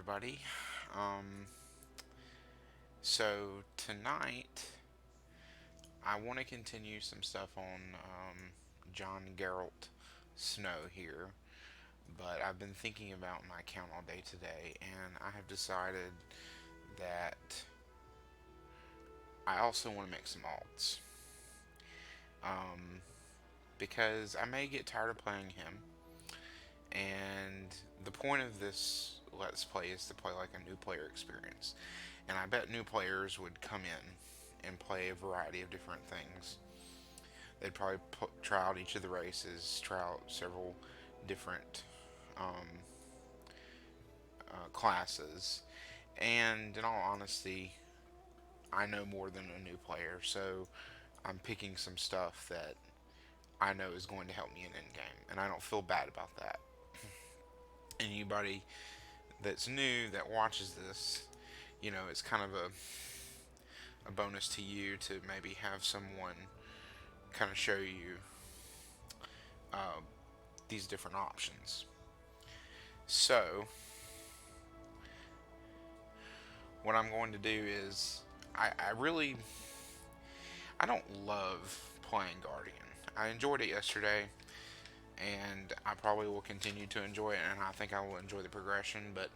everybody. Um, so tonight, I want to continue some stuff on John Geralt Snow here, but I've been thinking about my account all day today, and I have decided that I also want to make some alts. Um, because I may get tired of playing him, and the point of this Let's Play is to play like a new player experience. And I bet new players would come in and play a variety of different things. They'd probably try out each of the races, try out several different um, classes. And in all honesty, I know more than a new player, so I'm picking some stuff that I know is going to help me in endgame, and I don't feel bad about that. Anybody that's new that watches this, it's kind of a bonus to you to maybe have someone kind of show you uh, these different options. So, what I'm going to do is, I don't love playing Guardian. I enjoyed it yesterday, and I probably will continue to enjoy it, and I think I will enjoy the progression, but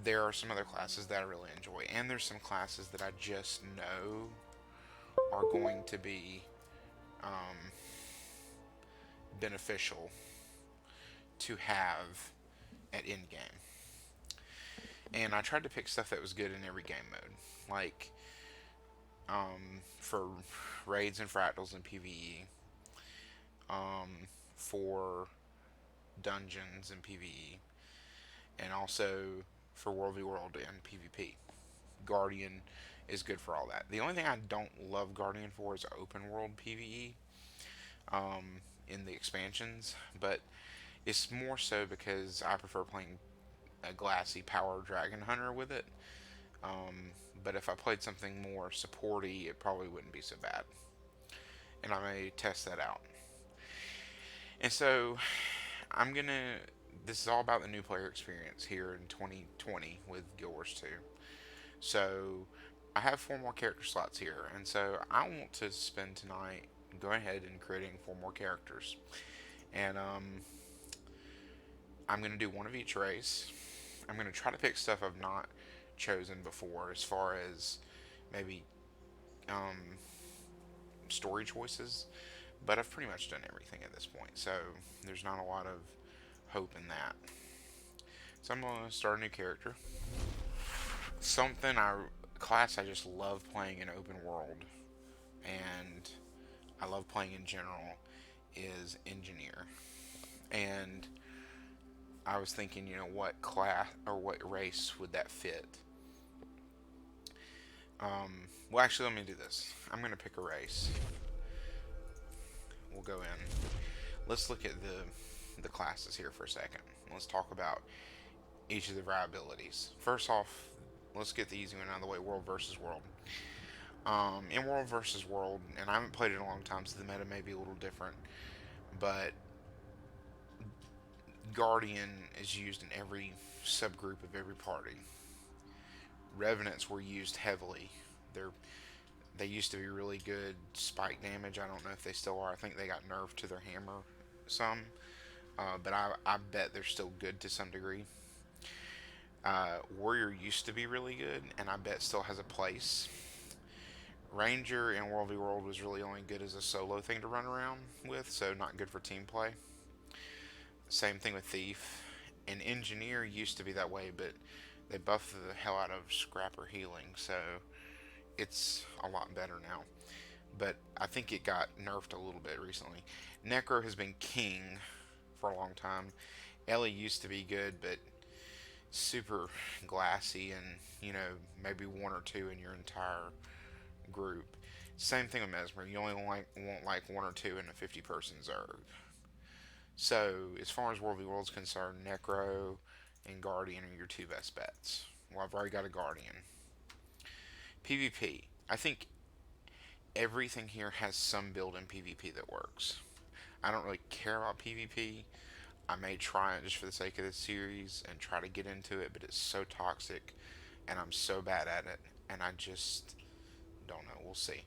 there are some other classes that I really enjoy, and there's some classes that I just know are going to be um, beneficial to have at endgame. And I tried to pick stuff that was good in every game mode, like for raids and fractals and PvE, for dungeons and PvE, and also for World v World and PvP. Guardian is good for all that. The only thing I don't love Guardian for is open world PvE in the expansions, but it's more so because I prefer playing a glassy power dragon hunter with it. But if I played something more supporty, it probably wouldn't be so bad. And I may test that out. And so I'm gonna. This is all about the new player experience here in 2020 with Guild Wars 2. So I have 4 more character slots here, and so I want to spend tonight going ahead and creating 4 more characters. And I'm gonna do one of each race. I'm gonna try to pick stuff I've not chosen before, as far as maybe um, story choices. But I've pretty much done everything at this point, so there's not a lot of hope in that. So I'm gonna start a new character. Something I class I just love playing in open world, and I love playing in general, is engineer. And I was thinking, what class or what race would that fit? Well, actually, let me do this. I'm gonna pick a race. We'll go in. Let's look at the classes here for a second. Let's talk about each of the variabilities. First off, let's get the easy one out of the way. World versus world. In World versus World, and I haven't played it in a long time, so the meta may be a little different, but Guardian is used in every subgroup of every party. Revenants were used heavily. They used to be really good spike damage. I don't know if they still are. I think they got nerfed to their hammer some, but I bet they're still good to some degree. Warrior used to be really good, and I bet still has a place. Ranger in World v World was really only good as a solo thing to run around with, so not good for team play. Same thing with Thief. And Engineer used to be that way, but they buffed the hell out of Scrapper healing, so it's a lot better now. But I think it got nerfed a little bit recently. Necro has been king for a long time. Ellie used to be good, but super glassy, and maybe 1 or 2 in your entire group. Same thing with Mesmer. You only want like 1 or 2 in a 50-person Zerg. So as far as World v World is concerned, Necro and Guardian are your 2 best bets. Well, I've already got a Guardian. PvP. I think everything here has some build in PvP that works. I don't really care about PvP. I may try it just for the sake of the series and try to get into it, but it's so toxic and I'm so bad at it, and I just don't know. We'll see.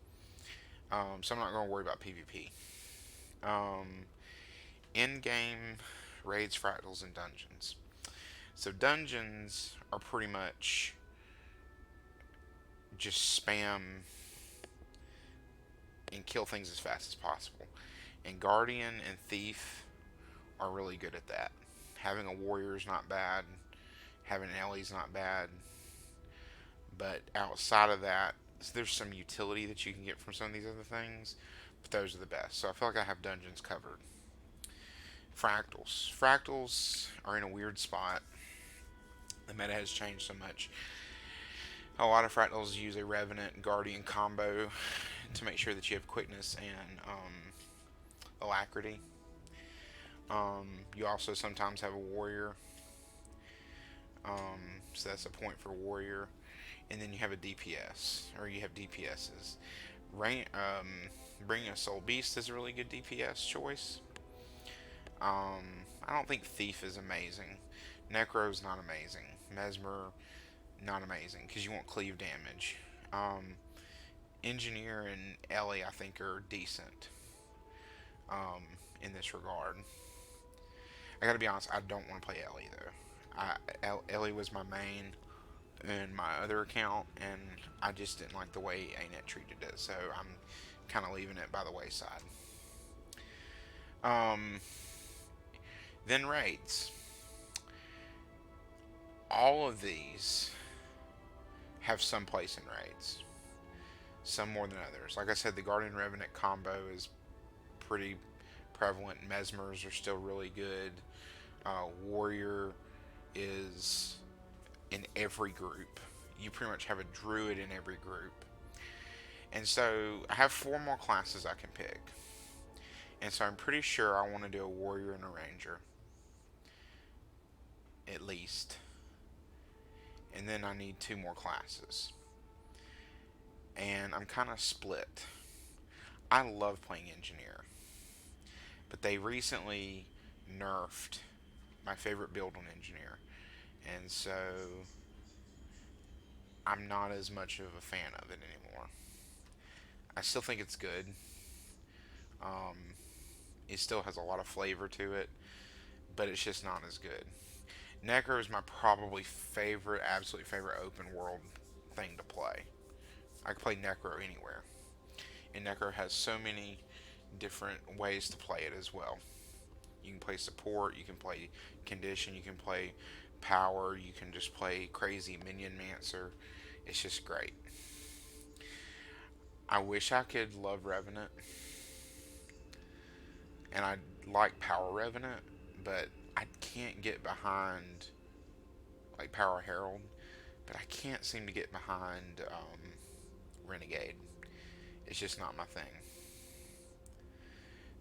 So I'm not going to worry about PvP. Um, In-game raids, fractals, and dungeons. So dungeons are pretty much just spam and kill things as fast as possible. And Guardian and Thief are really good at that. Having a warrior is not bad. Having an Ellie is not bad. But outside of that, there's some utility that you can get from some of these other things. But those are the best. So I feel like I have dungeons covered. Fractals. Fractals are in a weird spot. The meta has changed so much. A lot of fractals use a Revenant Guardian combo to make sure that you have quickness and alacrity. You also sometimes have a warrior, so that's a point for warrior, and then you have a DPS, or you have DPSs. Bringing a Soul Beast is a really good DPS choice. I don't think Thief is amazing. Necro's not amazing. Mesmer, not amazing, because you want cleave damage. Engineer and Ellie, I think, are decent in this regard. I gotta be honest, I don't want to play Ellie, though. Ellie was my main in my other account, and I just didn't like the way ANET treated it, so I'm kind of leaving it by the wayside. Then raids. All of these have some place in raids. Some more than others. Like I said, the Guardian Revenant combo is pretty prevalent. Mesmers are still really good. Warrior is in every group. You pretty much have a druid in every group. And so I have 4 more classes I can pick. And so I'm pretty sure I want to do a warrior and a ranger. At least. And then I need 2 more classes. And I'm kind of split. I love playing engineer. But they recently nerfed my favorite build on engineer. And so I'm not as much of a fan of it anymore. I still think it's good. It still has a lot of flavor to it, but it's just not as good. Necro is my probably absolute favorite open world thing to play. I can play Necro anywhere. And Necro has so many different ways to play it as well. You can play support, you can play condition, you can play power, you can just play crazy minion mancer. It's just great. I wish I could love Revenant. And I like Power Revenant, but I can't get behind like Power Herald, but I can't seem to get behind Renegade. It's just not my thing.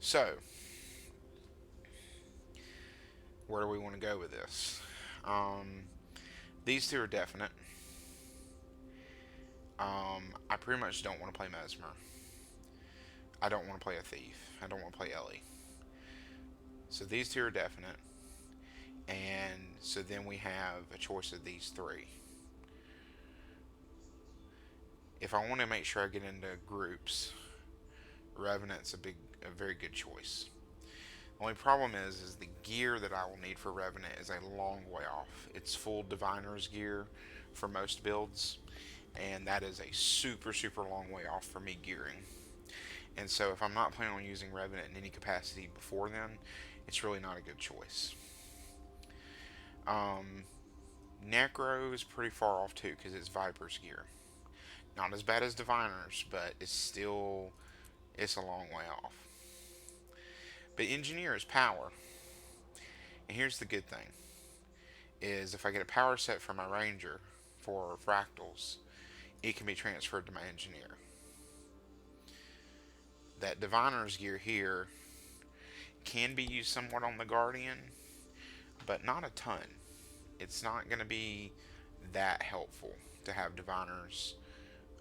So, where do we want to go with this? These 2 are definite. I pretty much don't want to play Mesmer. I don't want to play a Thief. I don't want to play Ellie. So these 2 are definite. And so then we have a choice of these 3. If I want to make sure I get into groups, Revenant's a very good choice. The only problem is the gear that I will need for Revenant is a long way off. It's full Diviner's gear for most builds, and that is a super, super long way off for me gearing. And so if I'm not planning on using Revenant in any capacity before then, it's really not a good choice. Necro is pretty far off too, because it's Viper's gear. Not as bad as Diviner's, but it's a long way off. But Engineer is power. And here's the good thing, is if I get a power set for my Ranger for Fractals, it can be transferred to my Engineer. That Diviner's gear here can be used somewhat on the Guardian, but not a ton. It's not going to be that helpful to have Diviners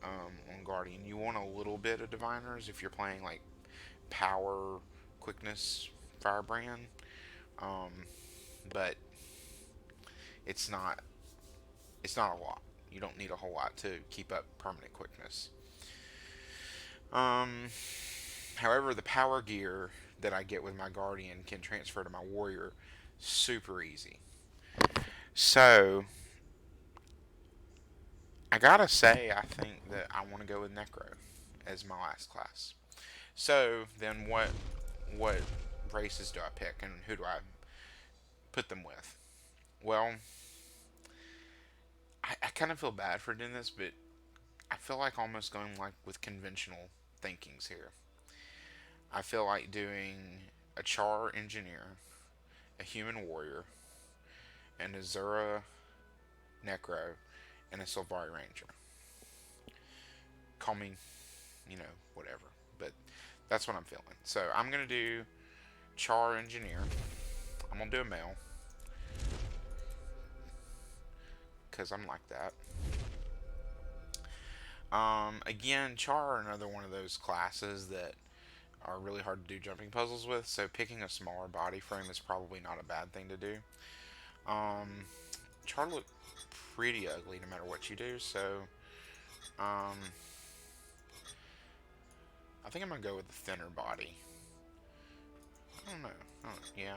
on Guardian. You want a little bit of Diviners if you're playing like Power, Quickness, Firebrand. Um, but it's not it's not a lot. You don't need a whole lot to keep up permanent quickness. Um, However, the power gear that I get with my guardian can transfer to my warrior super easy. So I gotta say, I think that I want to go with Necro as my last class. So then, what races do I pick, and who do I put them with? Well, I kind of feel bad for doing this, but I feel like almost going like with conventional thinkings here. I feel like doing a Char engineer, a human warrior, an Azura Necro, and a Sylvari Ranger. Call me, whatever. But that's what I'm feeling. So I'm gonna do Char engineer. I'm gonna do a male because I'm like that. Again, Char are another one of those classes that are really hard to do jumping puzzles with. So picking a smaller body frame is probably not a bad thing to do. Um, Char look pretty ugly no matter what you do. So um, I think I'm gonna go with the thinner body. I don't know. Yeah.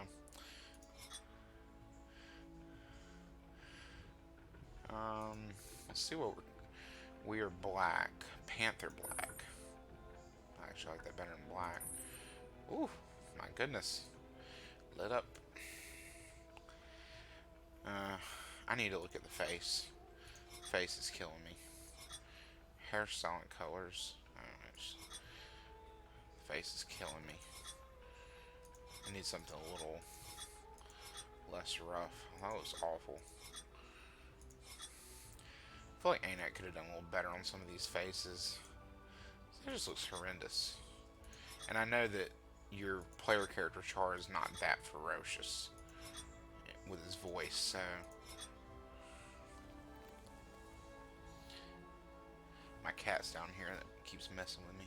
Let's see what we are black. Panther black. I actually like that better than black. Ooh, my goodness. Lit up. I need to look at the face. Face is killing me. Hairstyle and colors. Face is killing me. I need something a little less rough. That was awful. I feel like ANAC could have done a little better on some of these faces. It just looks horrendous. And I know that your player character Char is not that ferocious with his voice, so my cat's down here that keeps messing with me.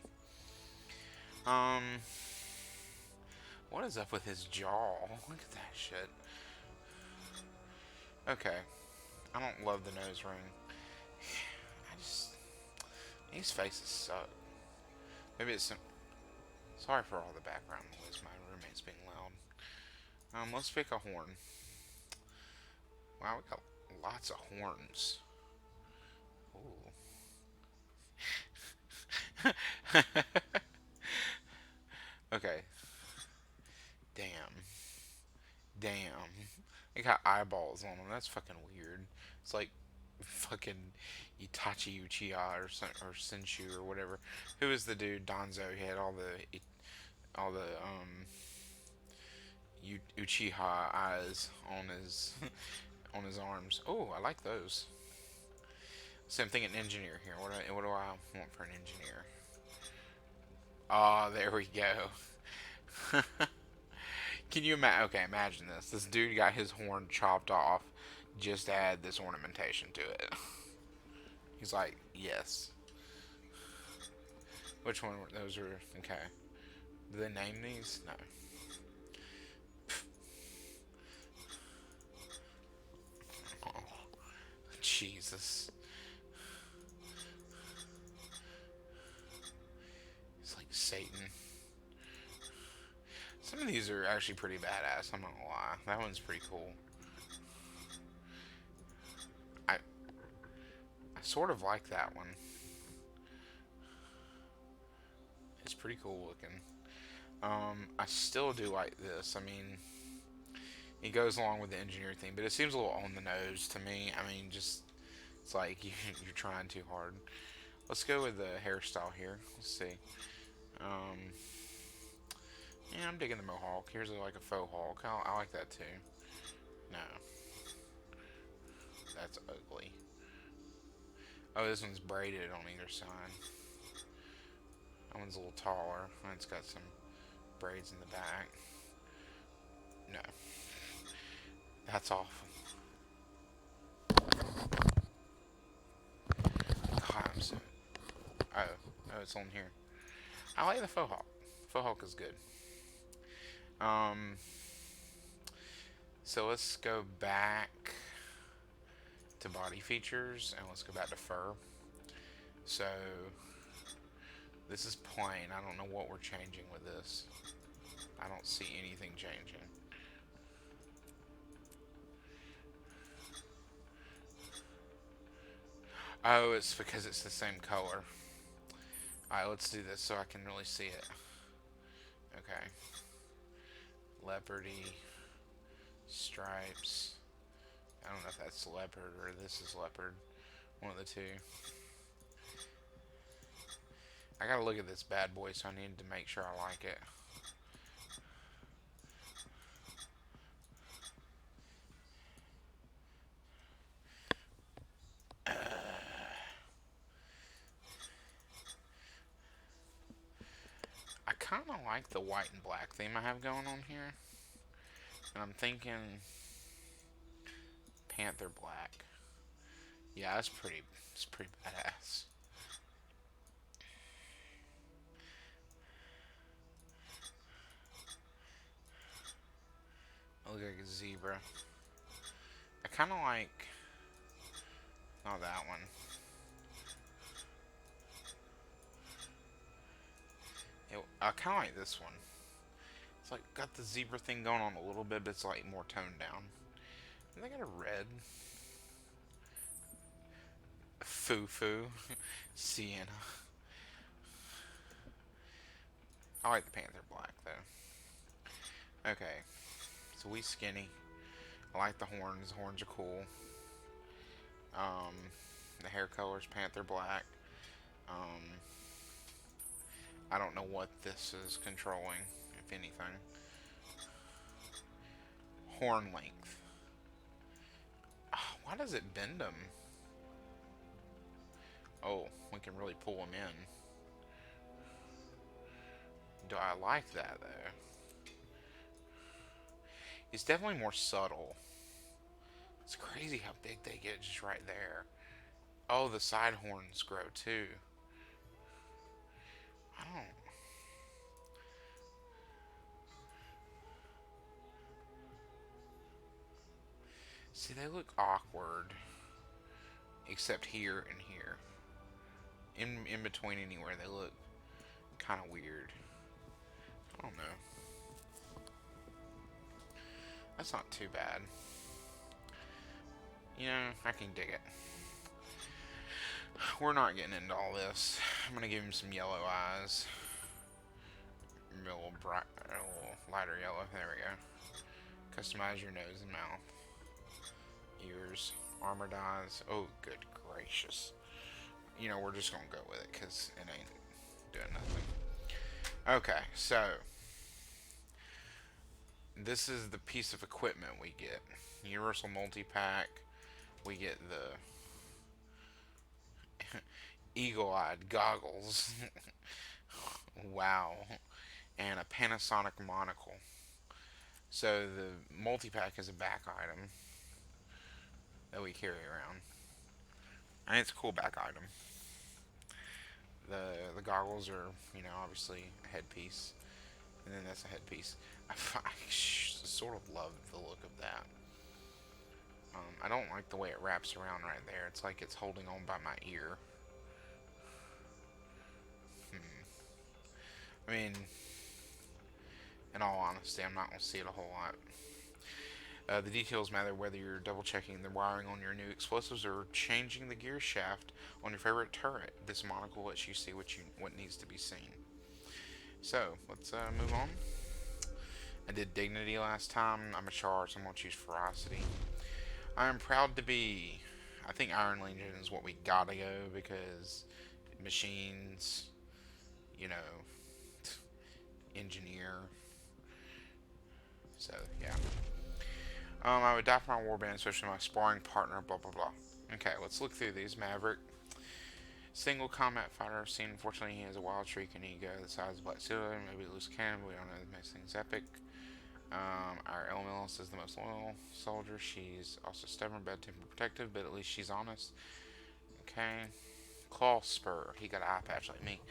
What is up with his jaw? Look at that shit. Okay, I don't love the nose ring. These faces suck. Maybe it's some. Sorry for all the background noise. My roommate's being loud. Let's pick a horn. Wow, we got lots of horns. Ooh. Okay. Damn. Damn. They got eyeballs on them. That's fucking weird. It's like fucking Itachi Uchiha or Senshu or whatever. Who is the dude? Danzo. He had all the Uchiha eyes on his on his arms. Oh, I like those. So I'm thinking engineer here. What do I want for an engineer? Oh, there we go. Can you imagine? Okay, imagine this. This dude got his horn chopped off. Just add this ornamentation to it. He's like, yes. Which one? Those are okay. Do they name these? No. Oh, Jesus. It's like Satan. Some of these are actually pretty badass, I'm not gonna lie. That one's pretty cool. I sort of like that one. It's pretty cool looking. I still do like this. I mean, it goes along with the engineer thing, but it seems a little on the nose to me. I mean, just it's like you're trying too hard. Let's go with the hairstyle here. Let's see. Um, yeah, I'm digging the mohawk. Here's like a faux hawk. I like that too. No, that's ugly. Oh, this one's braided on either side. That one's a little taller. It's got some braids in the back. No, that's awful. God, I'm so. Oh, it's on here. I like the faux hawk. Faux hawk is good. Um, So let's go back to body features and let's go back to fur. So this is plain. I don't know what we're changing with this. I don't see anything changing. Oh, it's because it's the same color. Alright, let's do this so I can really see it. Okay. Leopardy. Stripes. I don't know if that's leopard or this is leopard. One of the two. I gotta look at this bad boy, so I need to make sure I like it. I kind of like the white and black theme I have going on here. And I'm thinking Panther Black. Yeah, it's pretty badass. I look like a zebra. I kind of like, not that one. I kind of like this one. It's like got the zebra thing going on a little bit, but it's like more toned down. And they got a red. Foo-foo. Sienna. I like the Panther Black, though. Okay. So we skinny. I like the horns. The horns are cool. Um, the hair color's Panther Black. Um, I don't know what this is controlling, if anything. Horn length. Why does it bend them? Oh, we can really pull them in. Do I like that, though? It's definitely more subtle. It's crazy how big they get just right there. Oh, the side horns grow, too. I don't... See, they look awkward. Except here and here. In between anywhere, they look kind of weird. I don't know. That's not too bad. You know, I can dig it. We're not getting into all this. I'm gonna give him some yellow eyes. A little bright, a little lighter yellow. There we go. Customize your nose and mouth. Ears. Armor dyes. Oh, good gracious. You know, we're just gonna go with it because it ain't doing nothing. Okay, so this is the piece of equipment we get. Universal multi-pack. We get the eagle-eyed goggles. Wow. And a Panasonic monocle. So the multi-pack is a back item that we carry around. And it's a cool back item. The goggles are, you know, obviously a headpiece. And then that's a headpiece. I sort of love the look of that. I don't like the way it wraps around right there. It's like it's holding on by my ear. I mean, in all honesty, I'm not going to see it a whole lot. The details matter whether you're double checking the wiring on your new explosives or changing the gear shaft on your favorite turret. This monocle lets you see what needs to be seen. So, let's move on. I did Dignity last time. I'm a charge, so I'm going to choose Ferocity. I am proud to be... I think Iron Legion is what we gotta go because machines, you know, engineer. So, yeah. I would die for my warband, especially my sparring partner, blah, blah, blah. Okay, let's look through these. Maverick. Single combat fighter. Seen, unfortunately, he has a wild streak and ego the size of Black Ceiling. Maybe loose cannon, but we don't know that makes things epic. Our Elementalist is the most loyal soldier. She's also stubborn, bad tempered, protective, but at least she's honest. Okay. Claw Spur. He got an eye patch like me.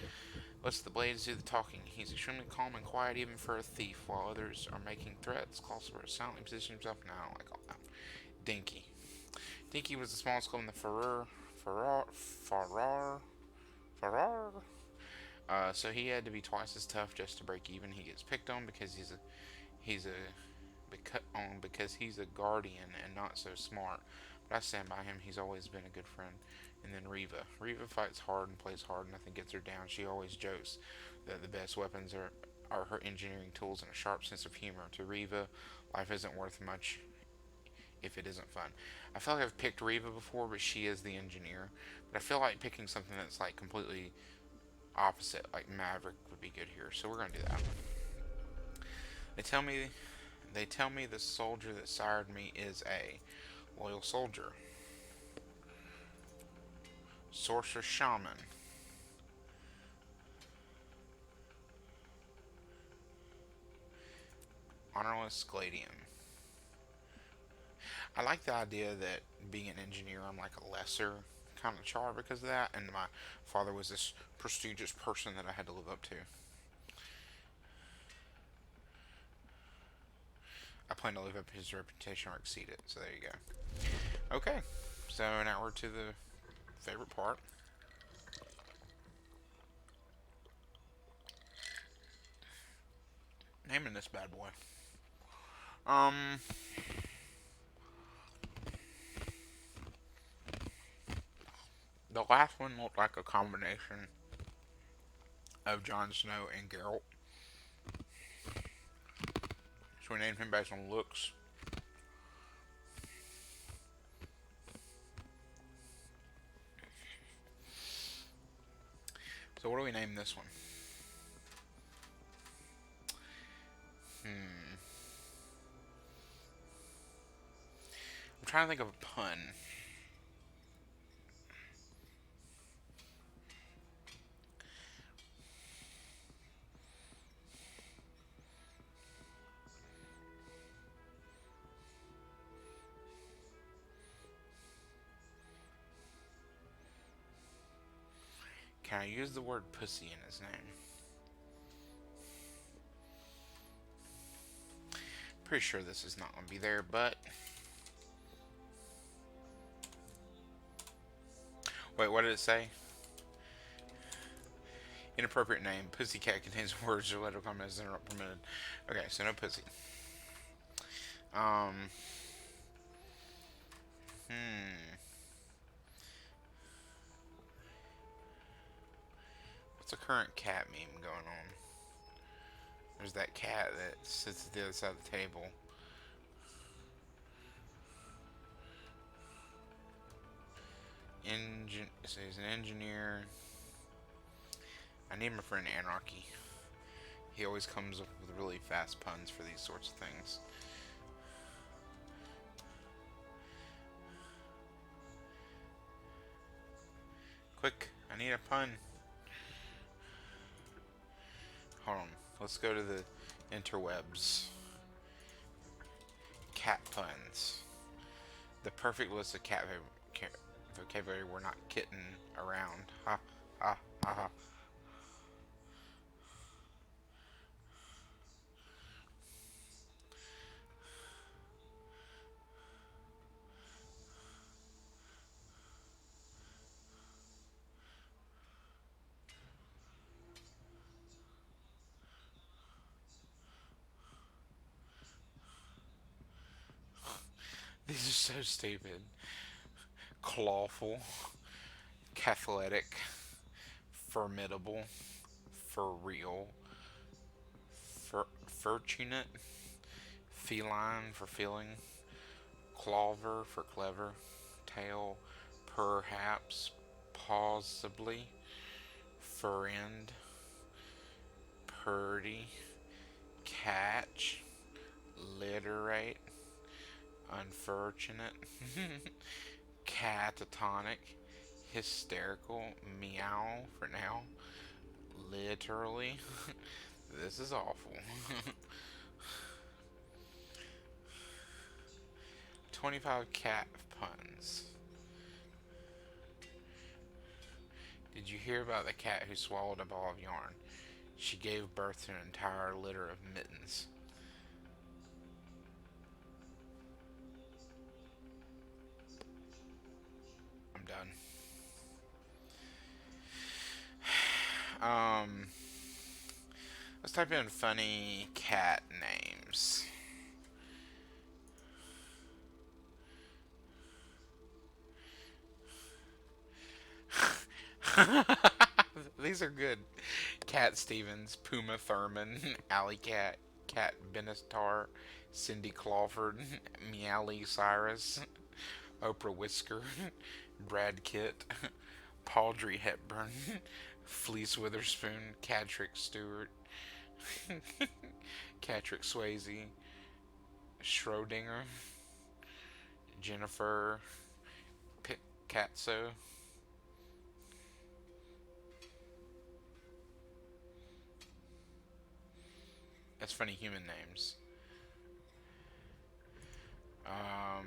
Lets the blades do the talking. He's extremely calm and quiet even for a thief, while others are making threats. Clawsworth silently positions himself now. Like all that. Dinky. Dinky was the smallest club in the Farrar. So he had to be twice as tough just to break even. He gets picked on because because he's a guardian and not so smart. But I stand by him. He's always been a good friend. And then Reva. Reva fights hard and plays hard. Nothing gets her down. She always jokes that the best weapons are her engineering tools and a sharp sense of humor. To Reva, life isn't worth much if it isn't fun. I feel like I've picked Reva before, but she is the engineer. But I feel like picking something that's like completely opposite, like Maverick, would be good here. So we're gonna do that. They tell me the soldier that sired me is a loyal soldier. Sorcerer Shaman. Honorless Gladian. I like the idea that being an engineer, I'm like a lesser kind of char because of that, and my father was this prestigious person that I had to live up to. I plan to live up his reputation or exceed it, so there you go. Okay, so now we're to the favorite part. Naming this bad boy. The last one looked like a combination of Jon Snow and Geralt. So we named him based on looks. So what do we name this one? I'm trying to think of a pun. Can I use the word pussy in his name? Pretty sure this is not going to be there, but... Wait, what did it say? Inappropriate name. Pussycat contains words or letter comments that are not permitted. Okay, so no pussy. What's a current cat meme going on? There's that cat that sits at the other side of the table. So he's an engineer. I need my friend Anarchy. He always comes up with really fast puns for these sorts of things. Quick, I need a pun. Hold on, let's go to the interwebs. Cat puns. The perfect list of cat vocabulary. We're not kidding around. Ha ha ha ha. These are so stupid. Clawful, cathletic, formidable, for real, fortunate, feline for feeling, clover for clever, tail, perhaps, possibly, friend, purdy, catch, literate, unfortunate, catatonic, hysterical, meow for now, literally. This is awful. 25 cat puns. Did Did you hear about the cat who swallowed a ball of yarn? She gave birth to an entire litter of mittens. I'm done. Um, let's type in funny cat names. These are good. Cat Stevens, Puma Thurman, Alley Cat, Cat Benistar, Cindy Clawford, Meowly Cyrus, Oprah Whisker, Brad Kitt, Paudry Hepburn, Fleece Witherspoon, Catrick Stewart, Catrick Swayze, Schrodinger, Jennifer Picatso. That's funny human names. Um,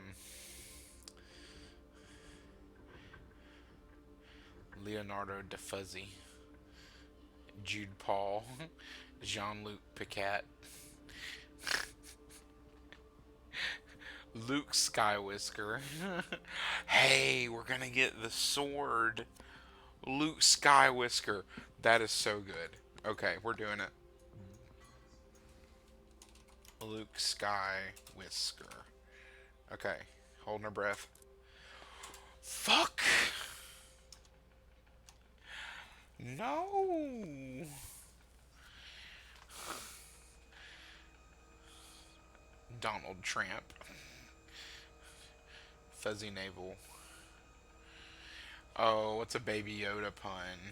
Leonardo DeFuzzy, Jude Paul, Jean-Luc Picard, Luke Skywhisker. Hey, we're gonna get the sword. Luke Skywhisker. That is so good. Okay, we're doing it. Luke Skywhisker. Okay, holding our breath. Fuck! No! Donald Tramp. Fuzzy Navel. Oh, what's a Baby Yoda pun?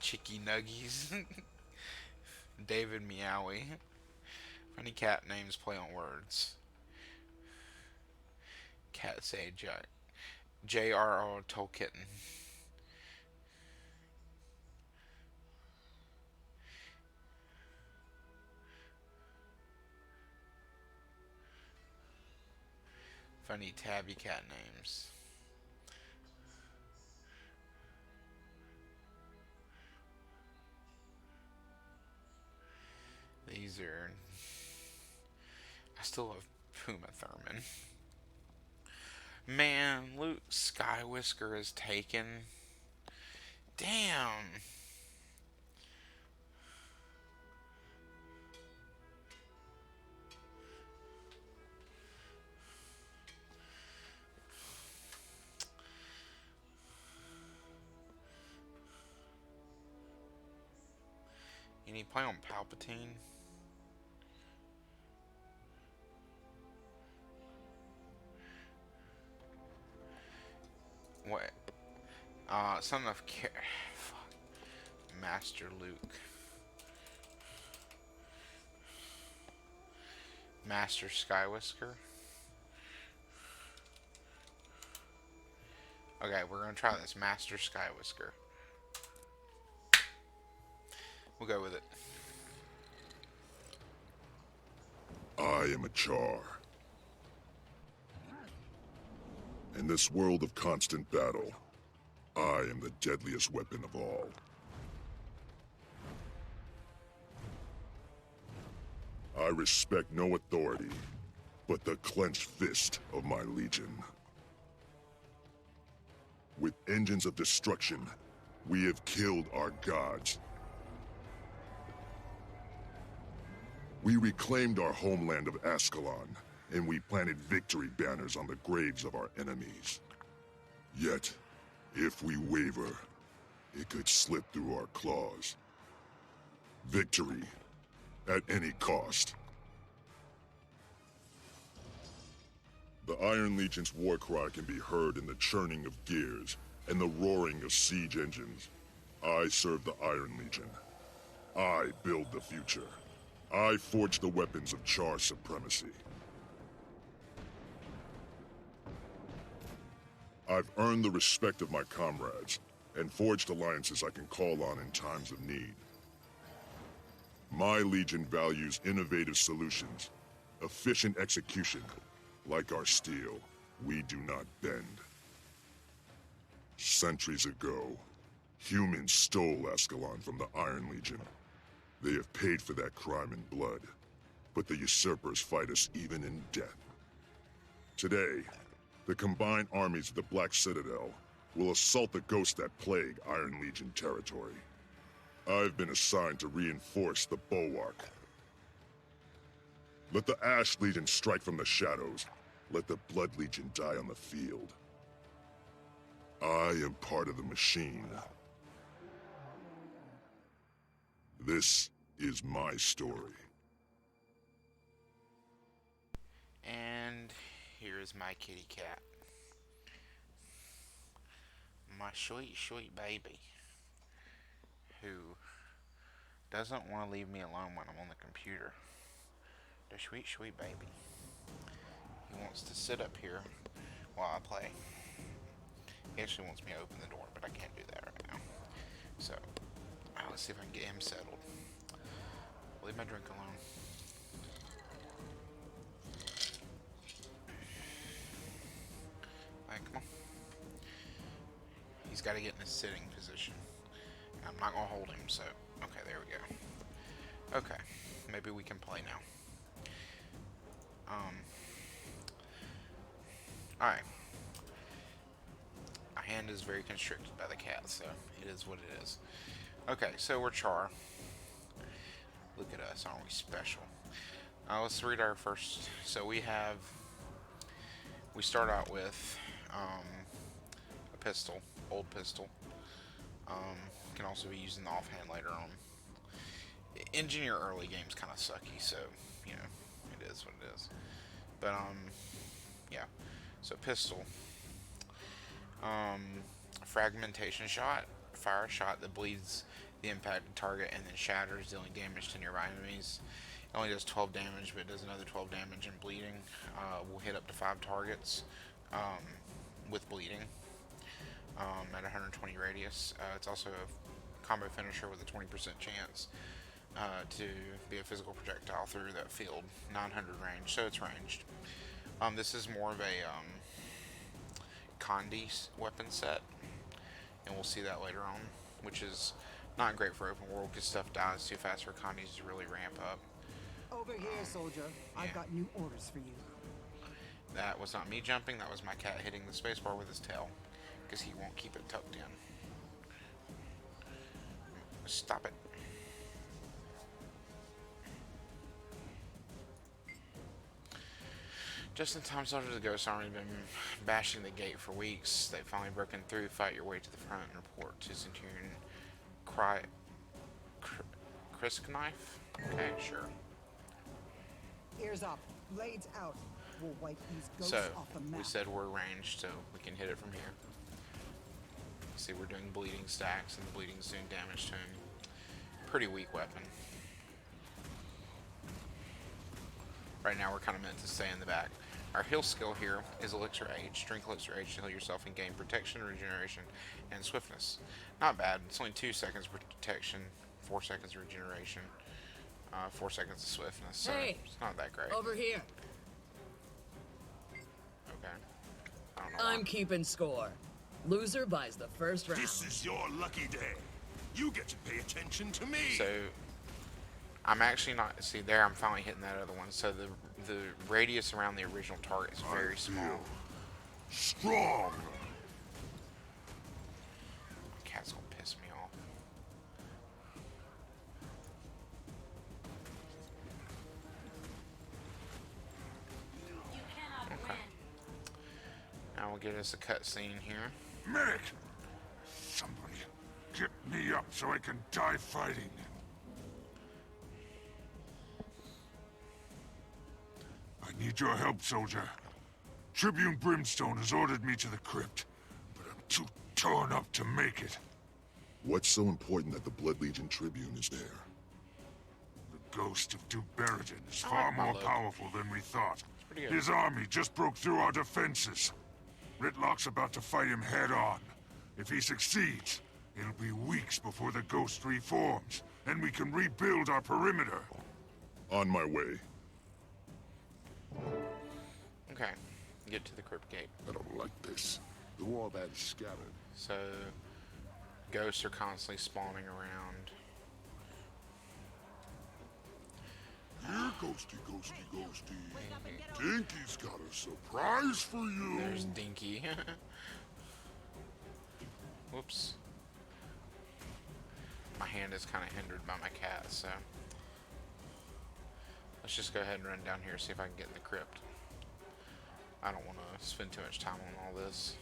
Chicky Nuggies. David Meowie. Funny cat names play on words. Cat say J.R.R. Tolkien. Funny tabby cat names. These are. I still love Puma Thurman. Man, Luke Skywhisker is taken. Damn. Can he play on Palpatine? What? Son of Master Luke. Master Skywhisker. Okay, we're gonna try this. Master Skywhisker. We'll go with it. I am a Char. In this world of constant battle, I am the deadliest weapon of all. I respect no authority but the clenched fist of my legion. With engines of destruction, we have killed our gods. We reclaimed our homeland of Ascalon, and we planted victory banners on the graves of our enemies. Yet, if we waver, it could slip through our claws. Victory, at any cost. The Iron Legion's war cry can be heard in the churning of gears and the roaring of siege engines. I serve the Iron Legion. I build the future. I forge the weapons of Char supremacy. I've earned the respect of my comrades and forged alliances I can call on in times of need. My Legion values innovative solutions, efficient execution. Like our steel, we do not bend. Centuries ago, Humans stole Ascalon from the Iron Legion. They have paid for that crime in blood, but the usurpers fight us even in death. Today, the combined armies of the Black Citadel will assault the ghosts that plague Iron Legion territory. I've been assigned to reinforce the bulwark. Let the Ash Legion strike from the shadows. Let the Blood Legion die on the field. I am part of the machine. This is my story. And here is my kitty cat. My sweet, sweet baby. Who doesn't want to leave me alone when I'm on the computer. The sweet, sweet baby. He wants to sit up here while I play. He actually wants me to open the door, but I can't do that right now. So, let's see if I can get him settled. Leave my drink alone. Alright, come on. He's got to get in a sitting position. I'm not going to hold him, so... Okay, there we go. Okay, maybe we can play now. Alright. My hand is very constricted by the cat, so it is what it is. Okay, so we're Char. Look at us, aren't we special? Let's read our first... So we start out with a pistol, old pistol. Can also be used in the offhand later on. Engineer early game's kind of sucky, so, you know, it is what it is. But, yeah. So, pistol. Fragmentation shot. Fire a shot that bleeds the impacted target and then shatters, dealing damage to nearby enemies. It only does 12 damage, but it does another 12 damage and bleeding. Will hit up to 5 targets with bleeding at 120 radius. It's also a combo finisher with a 20% chance to be a physical projectile through that field, 900 range, so it's ranged. This is more of a Condi weapon set, and we'll see that later on, which is not great for open world because stuff dies too fast for Condis to really ramp up. Over here, soldier. Yeah. I've got new orders for you. That was not me jumping, that was my cat hitting the spacebar with his tail, because he won't keep it tucked in. Stop it. Just in time, soldiers of the Ghost Army have been bashing the gate for weeks. They've finally broken through. Fight your way to the front and report to Centurion Krisk Knife? Okay, sure. Ears up, blades out. We'll wipe these ghosts So, off the map. we said we're ranged, so we can hit it from here. See, we're doing bleeding stacks, and the bleeding's doing damage to him. Pretty weak weapon. Right now, we're kind of meant to stay in the back. Our heal skill here is Elixir Age. Drink Elixir Age to heal yourself and gain protection, regeneration, and swiftness. Not bad. It's only 2 seconds protection, 4 seconds regeneration, 4 seconds of swiftness. So hey, it's not that great. Over here. Okay. I don't know. I'm keeping score. Loser buys the first round. This is your lucky day. You get to pay attention to me. So I'm actually not. See there, I'm finally hitting that other one. So the radius around the original target is very small. Strong! Cat's gonna piss me off. You cannot Okay. win. Now we'll get us a cutscene here. Medic! Somebody get me up so I can die fighting. I need your help, soldier. Tribune Brimstone has ordered me to the crypt, but I'm too torn up to make it. What's so important that the Blood Legion Tribune is there? The ghost of Duke Barrington is far like my more look. powerful than we thought. pretty good. His army just broke through our defenses. Ritlock's about to fight him head-on. If he succeeds, it'll be weeks before the ghost reforms, and we can rebuild our perimeter. On my way. Okay. Get to the crypt gate. I don't like this. The warband's scattered. So ghosts are constantly spawning around. Here, ghosty, ghosty, ghosty. Dinky's got a surprise for you. There's Dinky. Whoops. My hand is kind of hindered by my cat, so let's just go ahead and run down here and see if I can get in the crypt. I don't want to spend too much time on all this.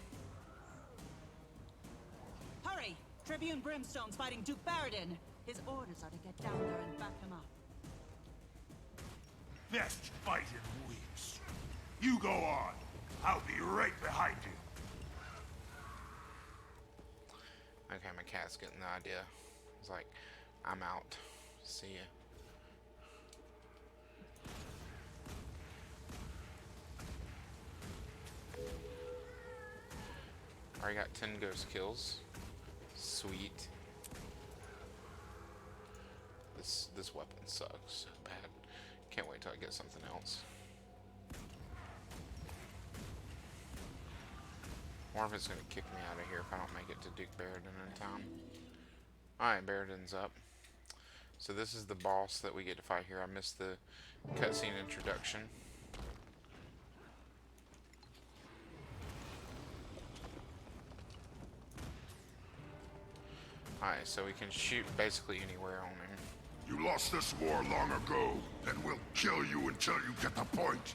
Hurry! Tribune Brimstone's fighting Duke Baradin. His orders are to get down there and back him up. Best fight in weeks. You go on. I'll be right behind you. Okay, my cat's getting the idea. It's like, I'm out. See ya. Already got 10 ghost kills. Sweet. This weapon sucks so bad. Can't wait till I get something else. Or if it's gonna kick me out of here if I don't make it to Duke Baradin in time. Alright, Baradin's up. So this is the boss that we get to fight here. I missed the cutscene introduction. Alright, so we can shoot basically anywhere on him. You lost this war long ago, and we'll kill you until you get the point.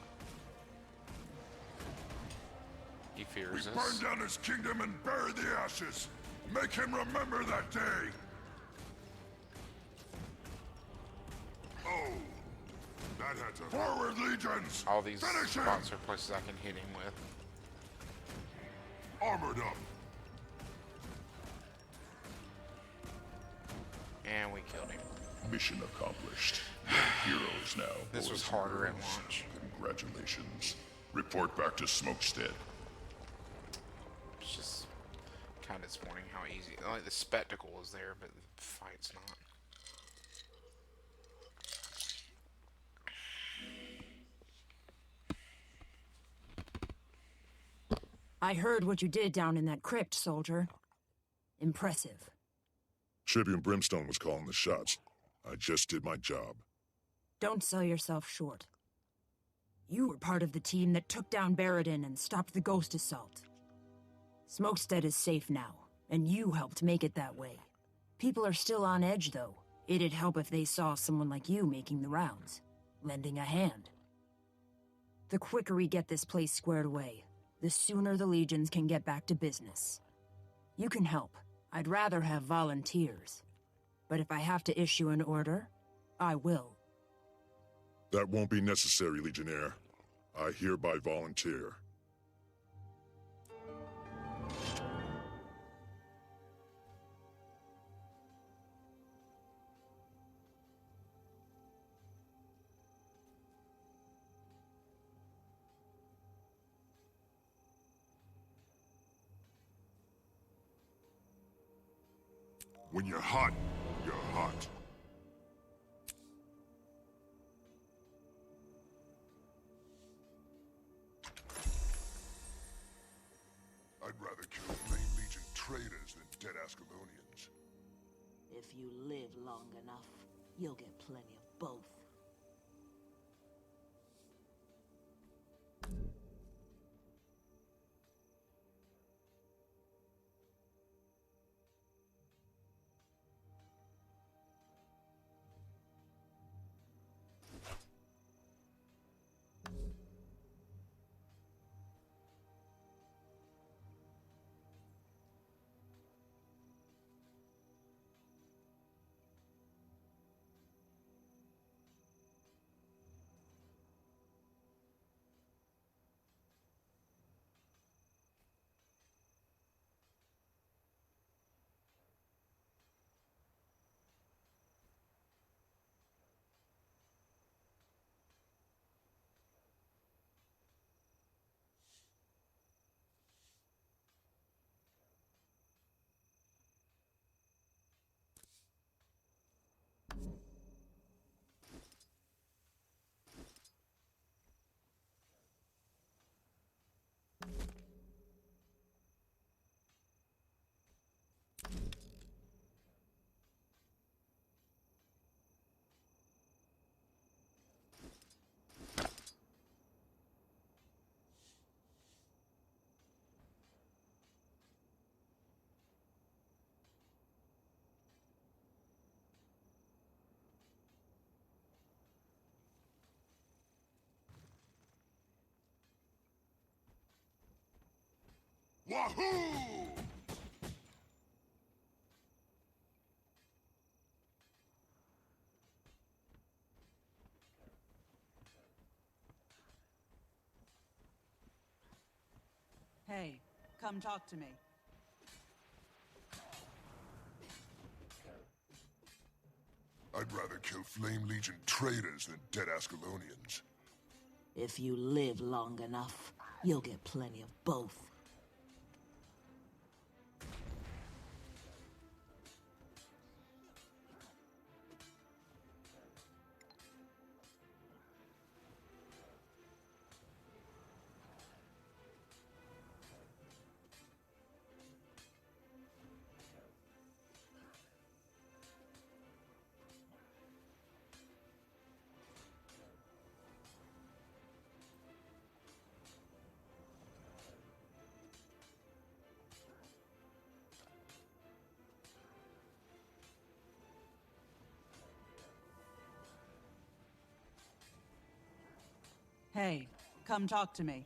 He We fears burn us. down his kingdom and bury the ashes. Make him remember that day. Oh, that had to... Forward, legions! All these Finish him! spots are places I can hit him with. Armored up. And we killed him. Mission accomplished. Heroes now. This was boys and harder at girls. launch. Congratulations. Report back to Smokestead. It's just kind of disappointing how easy. Like the spectacle is there, but the fight's not. I heard what you did down in that crypt, soldier. Impressive. Tribune Brimstone was calling the shots. I just did my job. Don't sell yourself short. You were part of the team that took down Baradin and stopped the ghost assault. Smokestead is safe now, and you helped make it that way. People are still on edge, though. It'd help if they saw someone like you making the rounds, lending a hand. The quicker we get this place squared away, the sooner the legions can get back to business. You can help. I'd rather have volunteers. But if I have to issue an order, I will. That won't be necessary, Legionnaire. I hereby volunteer. When you're hot, you're hot. I'd rather kill Main Legion traitors than dead Ascalonians. If you live long enough, you'll get plenty of both. Wahoo! Hey, come talk to me. I'd rather kill Flame Legion traitors than dead Ascalonians. If you live long enough, you'll get plenty of both. Hey, come talk to me.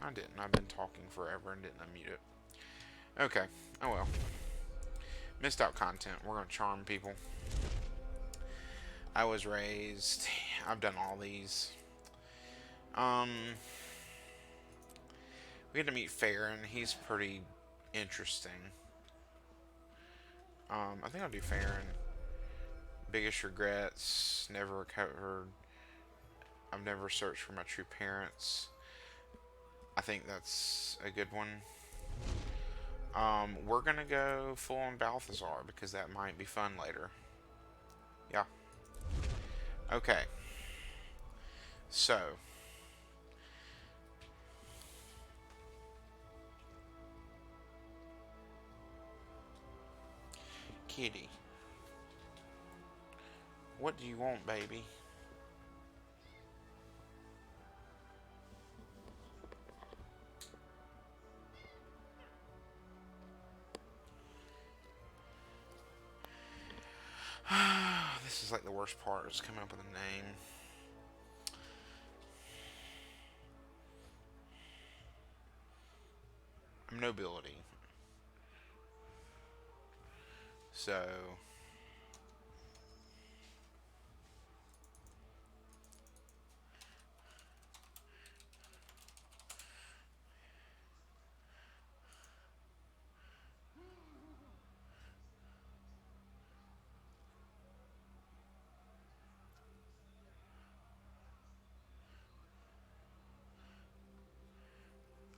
I didn't. I've been talking forever and didn't unmute it. Okay. Oh well. Missed out content. We're gonna charm people. I was raised. I've done all these. We had to meet Farron. He's pretty interesting. I think I'll do Farron. Biggest regrets. Never recovered. I've never searched for my true parents. I think that's a good one. We're gonna go full on Balthazar because that might be fun later. Yeah. Okay. So. Kitty. What do you want, baby? This is like the worst part, is coming up with a name. I'm nobility. So...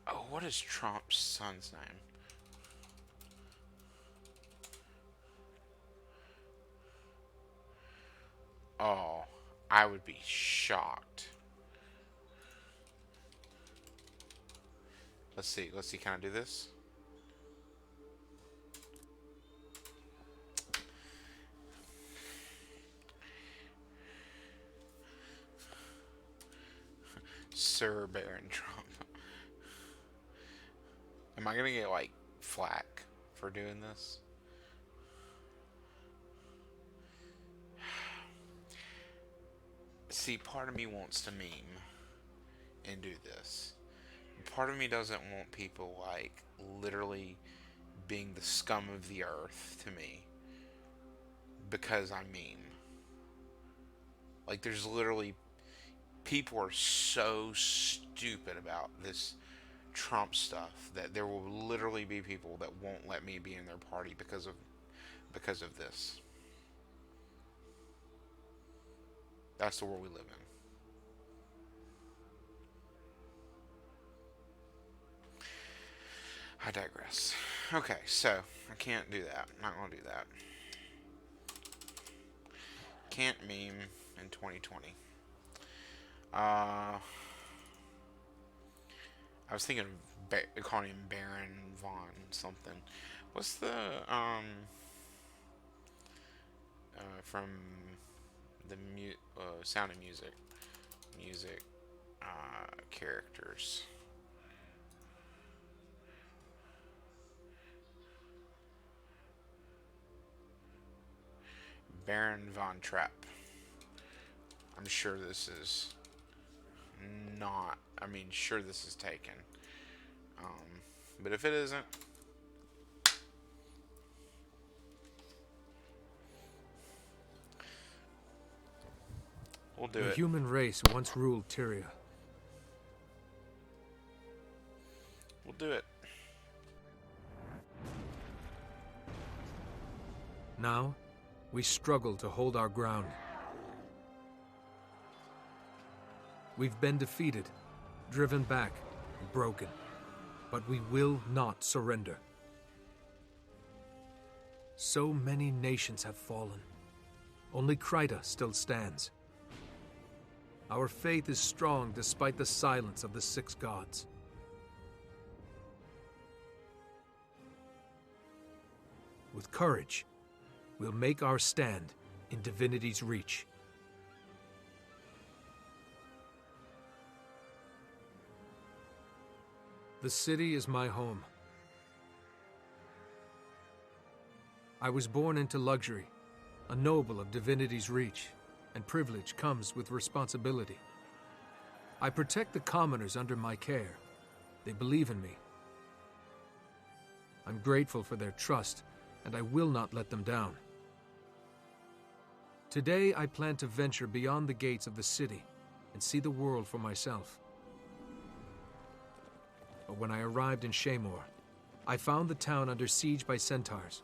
Oh, what is Trump's son's name? Oh, I would be shocked. Let's see. Can I do this? Sir Baron Trump. Am I gonna get, like, flack for doing this? See, part of me wants to meme and do this. Part of me doesn't want people, like, literally being the scum of the earth to me because I meme. Like, there's literally... People are so stupid about this Trump stuff that there will literally be people that won't let me be in their party because of this. That's the world we live in. I digress. Okay, so I can't do that. I'm not gonna do that. Can't meme in 2020. I was thinking of calling him Baron Von something. What's the from the Sound of Music characters? Baron Von Trapp. I'm sure this is not... I mean, sure this is taken. But if it isn't... We'll do it. The human race once ruled Tyria. We'll do it. Now, we struggle to hold our ground. We've been defeated, driven back, and broken. But we will not surrender. So many nations have fallen. Only Kryta still stands. Our faith is strong despite the silence of the six gods. With courage, we'll make our stand in Divinity's reach. The city is my home. I was born into luxury, a noble of Divinity's reach, and privilege comes with responsibility. I protect the commoners under my care, They believe in me. I'm grateful for their trust, and I will not let them down. Today, I plan to venture beyond the gates of the city and see the world for myself. But when I arrived in Shaymor, I found the town under siege by centaurs.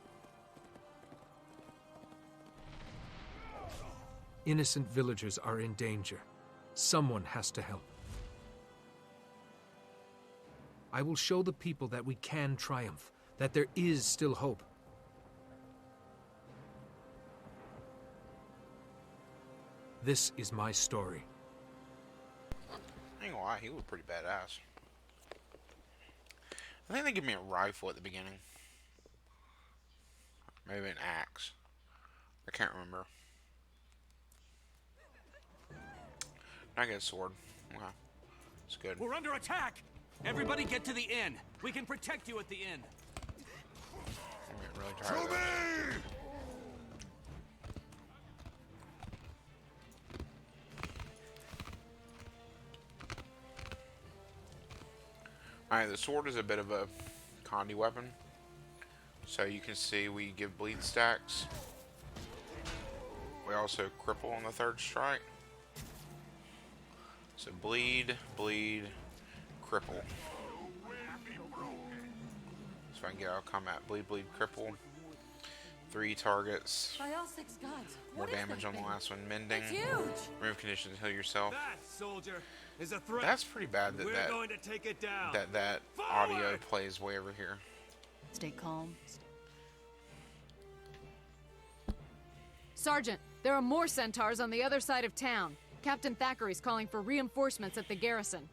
Innocent villagers are in danger. Someone has to help. I will show the people that we can triumph, that there is still hope. This is my story. I ain't gonna lie, he was pretty badass. I think they give me a rifle at the beginning. Maybe an axe. I can't remember. I get a sword. Okay. It's good. We're under attack! Everybody get to the inn. We can protect you at the inn. I'm getting really tired of this. Alright, the sword is a bit of a condy weapon. So you can see we give bleed stacks. We also cripple on the third strike. So bleed, bleed, cripple. So I can get out of combat. Bleed, bleed, cripple. 3 targets. By all 6 gods. More damage on the last one. Mending. It's huge. Remove conditions to heal yourself. That, soldier, is a threat. That's pretty bad that We're going to take it down. that audio plays way over here. Stay calm. Sergeant, there are more centaurs on the other side of town. Captain Thackeray's calling for reinforcements at the garrison.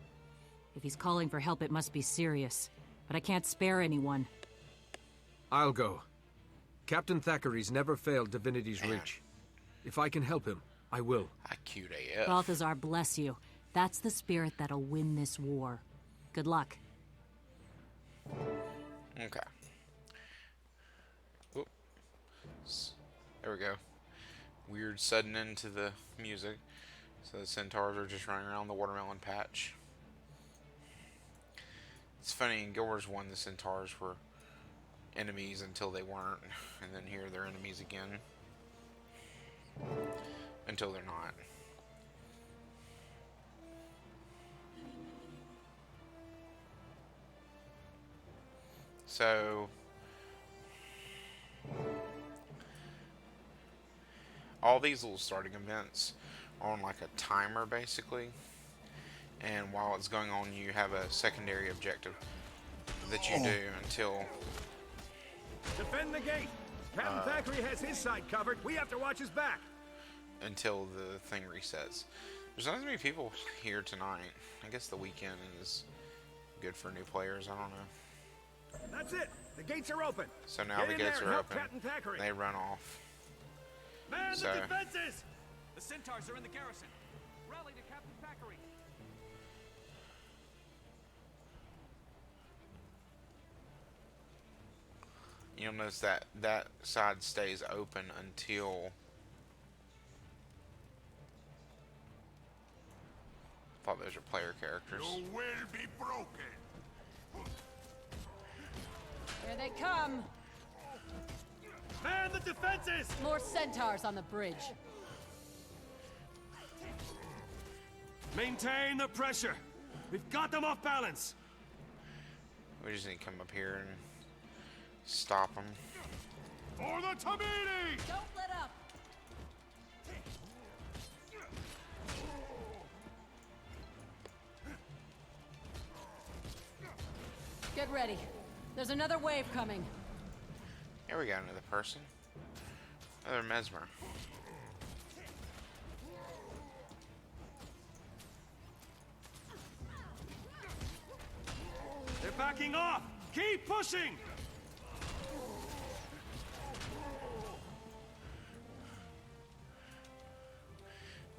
If he's calling for help, it must be serious. But I can't spare anyone. I'll go. Captain Thackeray's never failed Divinity's Reach. If I can help him, I will. I cute AF. Balthazar bless you. That's the spirit that'll win this war. Good luck. Okay. Oop. There we go. Weird sudden end to the music. So the centaurs are just running around the watermelon patch. It's funny, in Guild Wars 1 the centaurs were enemies until they weren't. And then here they're enemies again. Until they're not. So all these little starting events are on like a timer basically, and while it's going on you have a secondary objective that you do until Defend the gate. Captain Thackeray has his side covered. We have to watch his back. Until the thing resets. There's not as many people here tonight. I guess the weekend is good for new players. I don't know. That's it. The gates are open. So now Get the in gates there and are help open. Captain Thackeray. They run off. Man So- the defenses! The centaurs are in the garrison. Rally to Captain Thackeray. You'll notice that that side stays open until I thought those are player characters. You will be broken. Here they come. Man the defenses! More centaurs on the bridge. Maintain the pressure. We've got them off balance. We just need to come up here and stop them. For the Tamini! Don't let up. Get ready. There's another wave coming. Here we got another person. Another Mesmer. They're backing off. Keep pushing.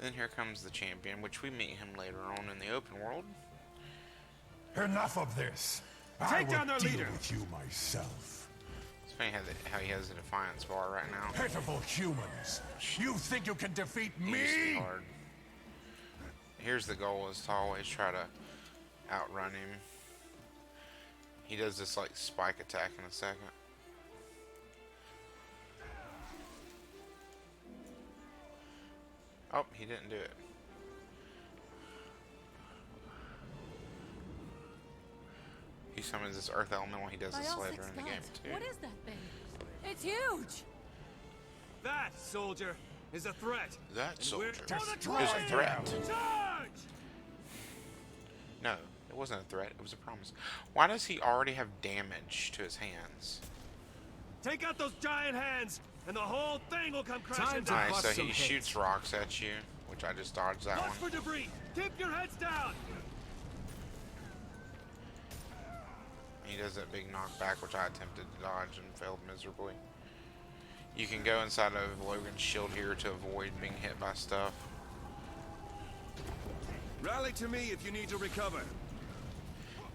Then here comes the champion, which we meet him later on in the open world. Enough of this. Take down their deal leader. with you myself. It's funny how he has a defiance bar right now. Pitiful humans. You think you can defeat He used to be me? hard. Here's the goal: is to always try to outrun him. He does this like spike attack in a second. Oh, he didn't do it. He summons this earth elemental. He does this later in the game too. What is that thing? It's huge! That, soldier, is a threat. That soldier is destroying a threat. him. Charge! No, it wasn't a threat. It was a promise. Why does he already have damage to his hands? Take out those giant hands, and the whole thing will come crashing to down. Alright, bust so some he heads. shoots rocks at you, which I just dodged that Watch one. for debris. Keep your heads down. He does that big knockback, which I attempted to dodge and failed miserably. You can go inside of Logan's shield here to avoid being hit by stuff. Rally to me if you need to recover.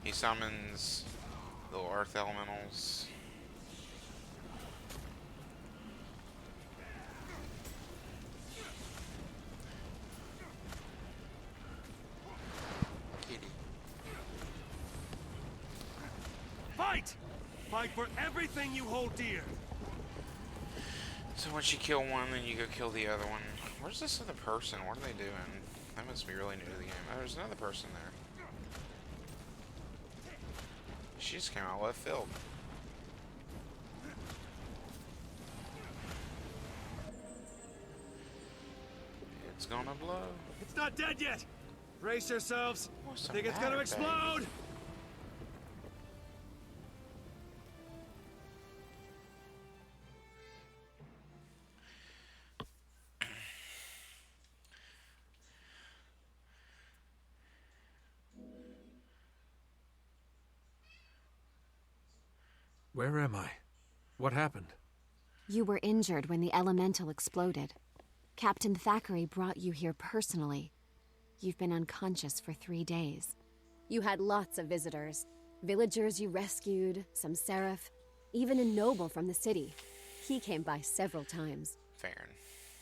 He summons the earth elementals. Fight! Fight for everything you hold dear. So once you kill one, then you go kill the other one. Where's this other person? What are they doing? That must be really new to the game. Oh, there's another person there. She just came out left field. It's gonna blow. It's not dead yet. Brace yourselves. What's I the think it's matter, gonna explode. baby? Where am I? What happened? You were injured when the elemental exploded. Captain Thackeray brought you here personally. You've been unconscious for 3 days. You had lots of visitors. Villagers you rescued, some seraph, even a noble from the city. He came by several times. Farron.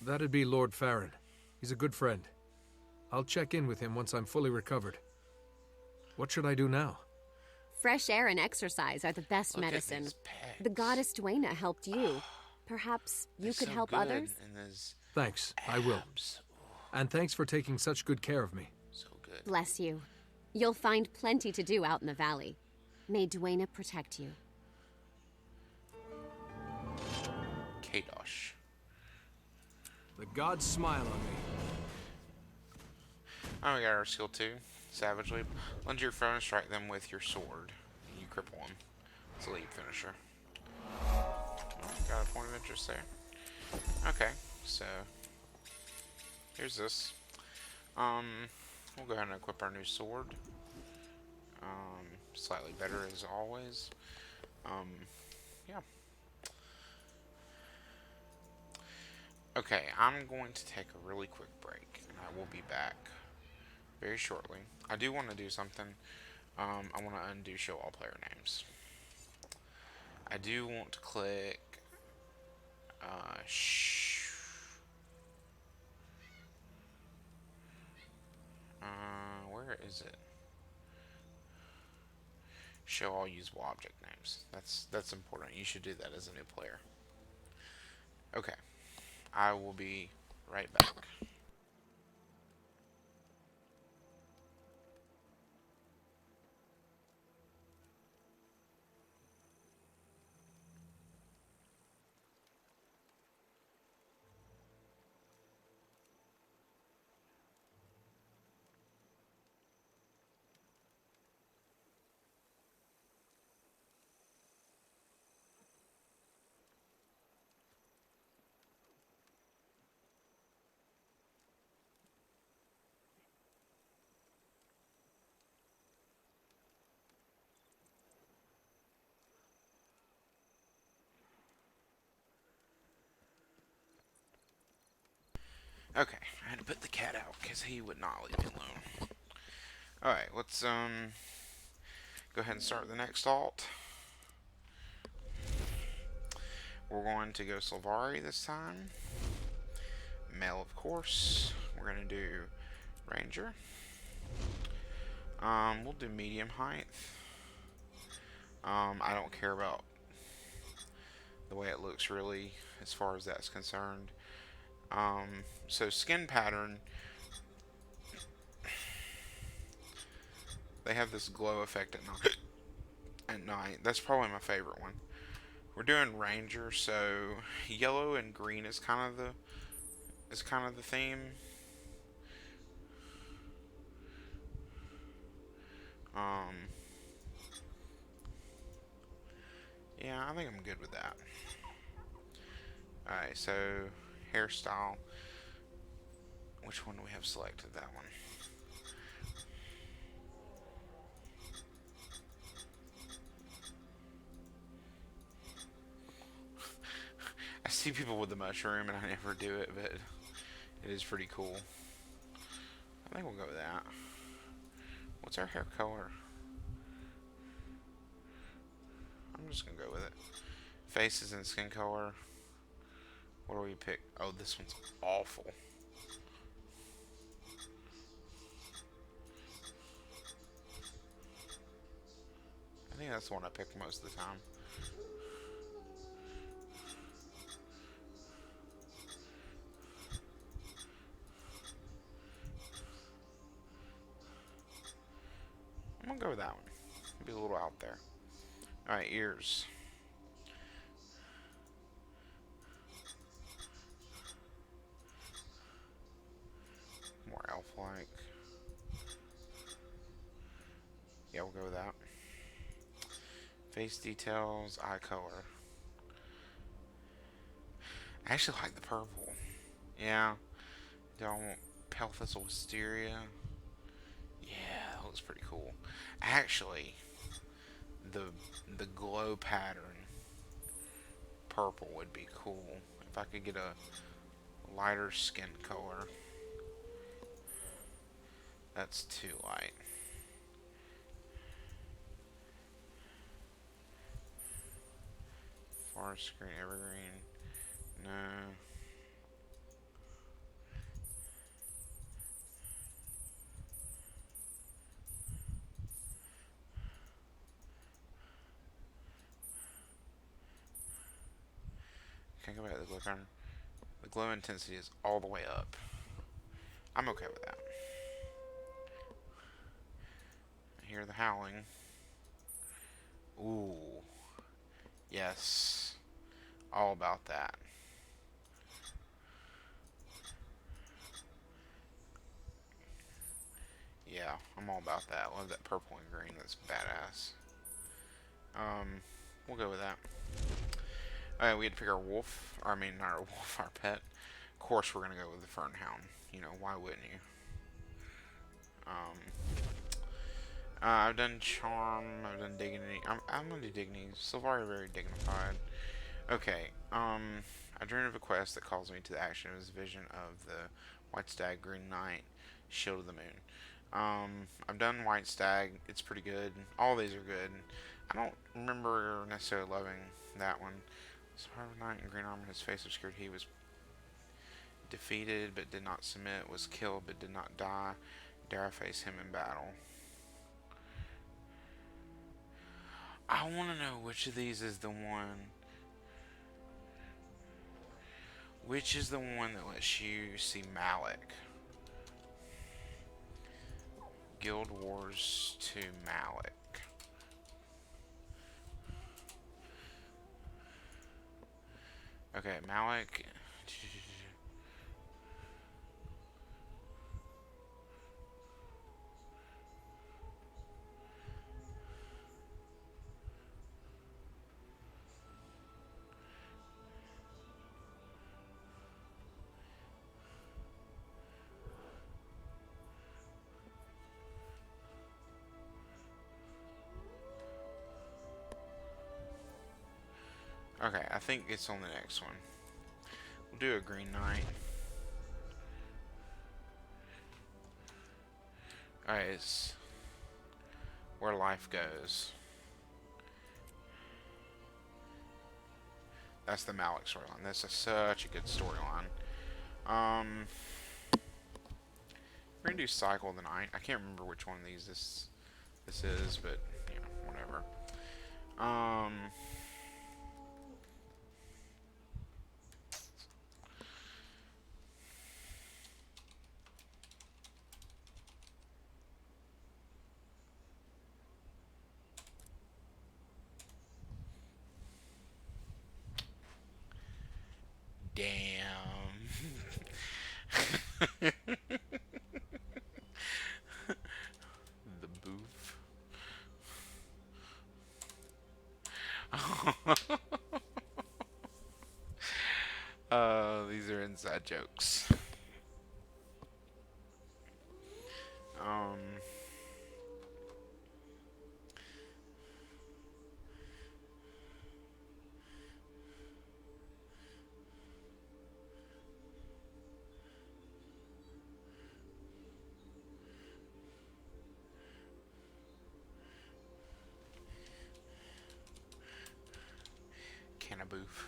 That'd be Lord Farron. He's a good friend. I'll check in with him once I'm fully recovered. What should I do now? Fresh air and exercise are the best Look at medicine. these pecs. The goddess Duena helped you. Perhaps you They're could so help good, others? and those Thanks, I will. abs. And thanks for taking such good care of me. So good. Bless you. You'll find plenty to do out in the valley. May Duena protect you. Kadosh. The gods smile on me. Oh, we got our skill 2. Savage Leap. Lunge your foe and strike them with your sword. You cripple them. It's a leap finisher. Oh, got a point of interest there. Okay, so here's this. We'll go ahead and equip our new sword. Slightly better as always. Yeah. Okay, I'm going to take a really quick break, and I will be back very shortly. I do want to do something. I want to undo show all player names. I do want to click where is it? Show all usable object names. That's important. You should do that as a new player. Okay. I will be right back. Okay, I had to put the cat out because he would not leave me alone. Alright, let's go ahead and start the next alt. We're going to go Sylvari this time. Male, of course. We're going to do Ranger. We'll do medium height. I don't care about the way it looks really, as far as that's concerned. So skin pattern, they have this glow effect at night. At night, that's probably my favorite one. We're doing Ranger, so yellow and green is kind of the theme. Yeah, I think I'm good with that. Alright, so hairstyle. Which one do we have selected? That one. I see people with the mushroom and I never do it, but it is pretty cool. I think we'll go with that. What's our hair color? I'm just gonna go with it. Faces and skin color. What do we pick? Oh, this one's awful. I think that's the one I pick most of the time. I'm gonna go with that one. Be a little out there. Alright, ears. More elf-like. Yeah, we'll go with that. Face details, eye color. I actually like the purple. Yeah. Do I want pale thistle wisteria? Yeah, that looks pretty cool. Actually, the glow pattern purple would be cool if I could get a lighter skin color. That's too light. Forest green, evergreen. No. Can't go back to the glow pattern. The glow intensity is all the way up. I'm okay with that. I hear the howling. Ooh. Yes. All about that. Yeah, I'm all about that. Love that purple and green. That's badass. We'll go with that. Alright, we had to pick our wolf. Or, I mean, not our wolf, our pet. Of course, we're gonna go with the fern hound. You know, why wouldn't you? I've done charm. I've done dignity. I'm gonna do dignity. Sylvari very dignified. Okay. I dreamed of a quest that calls me to the action. It was a vision of the White Stag, Green Knight, Shield of the Moon. I've done White Stag. It's pretty good. All these are good. I don't remember necessarily loving that one. Survivor Knight in green armor, his face obscured. He was defeated but did not submit. Was killed but did not die. Dare I face him in battle? I want to know which of these is the one. Which is the one that lets you see Malik? Guild Wars to Malik. Okay, Malik. Okay, I think it's on the next one. We'll do a Green Knight. Alright, it's where life goes. That's the Malik storyline. That's such a good storyline. We're gonna do Cycle of the Night. I can't remember which one of these this is, but you know, whatever. Um. Damn. The booth. These are inside jokes. Um. Cannaboof.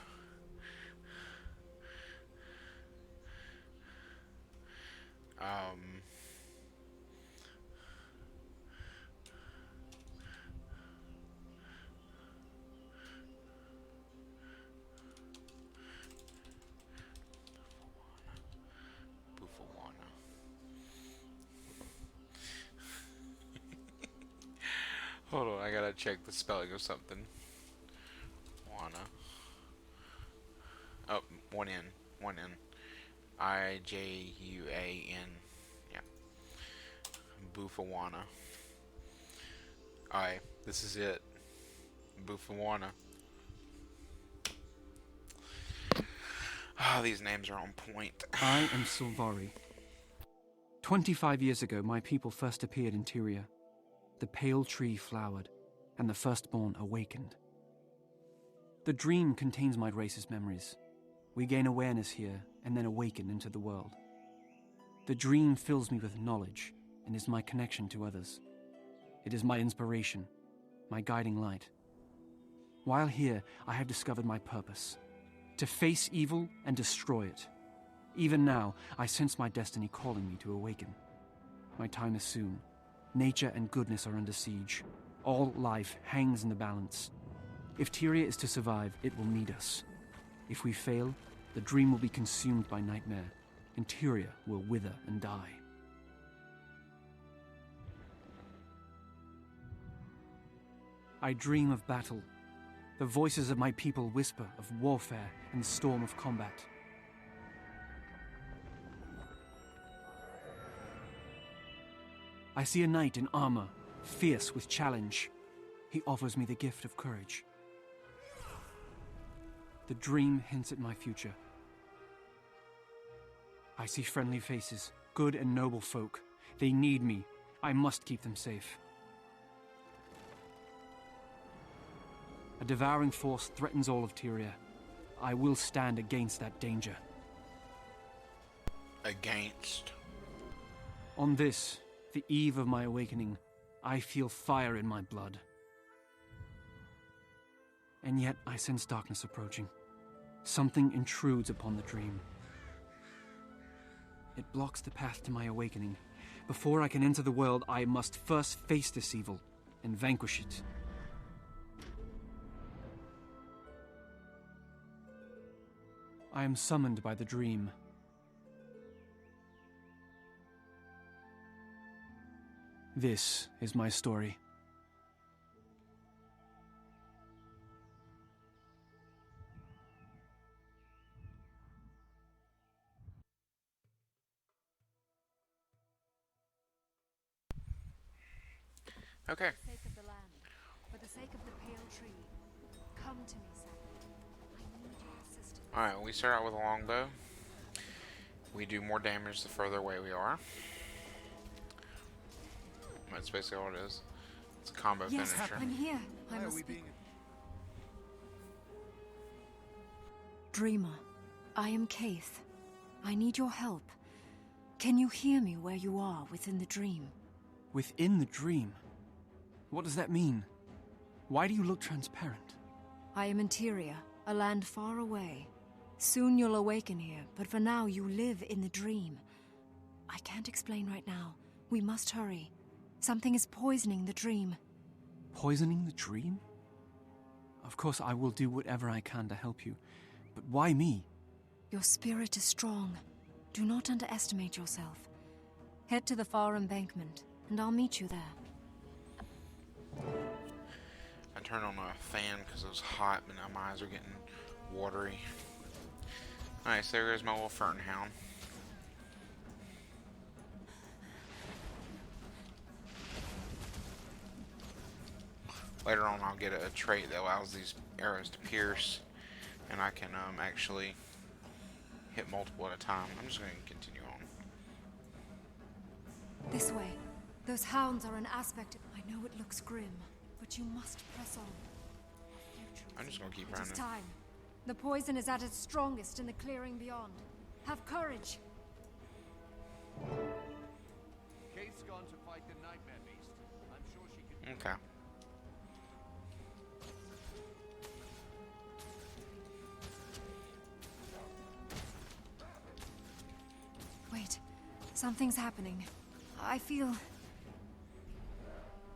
Um. Buffawana. Hold on, I gotta check the spelling of something. Wana. Oh, one N. One N. I-J-U-A-N. Yeah. Buffawana. Alright, this is it. Buffawana. Ah, these names are on point. I am Silvari. 25 years ago, my people first appeared in Tyria. The pale tree flowered, and the firstborn awakened. The dream contains my race's memories. We gain awareness here, and then awaken into the world. The dream fills me with knowledge, and is my connection to others. It is my inspiration, my guiding light. While here, I have discovered my purpose: to face evil and destroy it. Even now, I sense my destiny calling me to awaken. My time is soon. Nature and goodness are under siege. All life hangs in the balance. If Tyria is to survive, it will need us. If we fail, the dream will be consumed by nightmare, and Tyria will wither and die. I dream of battle. The voices of my people whisper of warfare and the storm of combat. I see a knight in armor, fierce with challenge. He offers me the gift of courage. The dream hints at my future. I see friendly faces, good and noble folk. They need me. I must keep them safe. A devouring force threatens all of Tyria. I will stand against that danger. Against. On this, the eve of my awakening, I feel fire in my blood. And yet I sense darkness approaching. Something intrudes upon the dream. It blocks the path to my awakening. Before I can enter the world, I must first face this evil and vanquish it. I am summoned by the dream. This is my story. Okay. For the sake of the land, for the sake of the pale tree, come to me, Saga. I need your assistance. Alright, we start out with a longbow. We do more damage the further away we are. That's basically all it is. It's a combo Yes, finisher. I'm here. I must be. Dreamer, I am Kaith. I need your help. Can you hear me where you are within the dream? Within the dream? What does that mean? Why do you look transparent? I am in Tyria, a land far away. Soon you'll awaken here, but for now you live in the dream. I can't explain right now. We must hurry. Something is poisoning the dream. Poisoning the dream? Of course, I will do whatever I can to help you. But why me? Your spirit is strong. Do not underestimate yourself. Head to the far embankment, and I'll meet you there. I turned on a fan because it was hot, but now my eyes are getting watery. Nice, there goes my little fern hound. Later on I'll get a trait that allows these arrows to pierce, and I can actually hit multiple at a time. I'm just going to continue on. This way. Those hounds are an aspect of... I know it looks grim, but you must press on. I'm just going to keep It is running. time. The poison is at its strongest in the clearing beyond. Have courage. Kate's gone to fight the nightmare beast. I'm sure she can. Okay. Wait. Something's happening. I feel...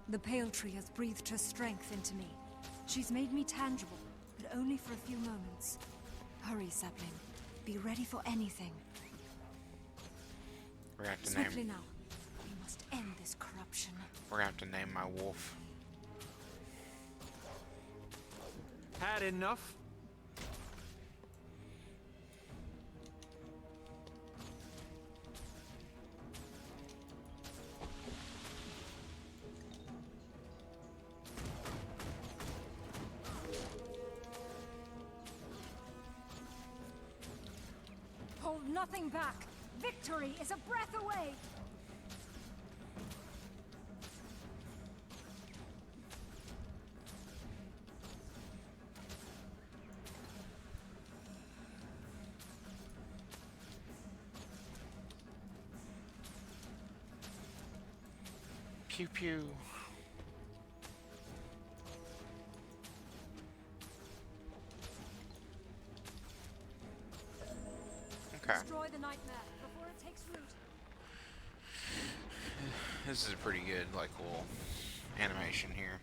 The Pale Tree has breathed her strength into me. She's made me tangible, but only for a few moments. Hurry, Sapling. Be ready for anything. We're going to have to Swiftly name... now. We must end this corruption. We're going to have to name my wolf. Had enough? Hold nothing back. Victory is a breath away. Pew pew. Okay. Destroy the nightmare before it takes root. This is a pretty good, like, little animation here.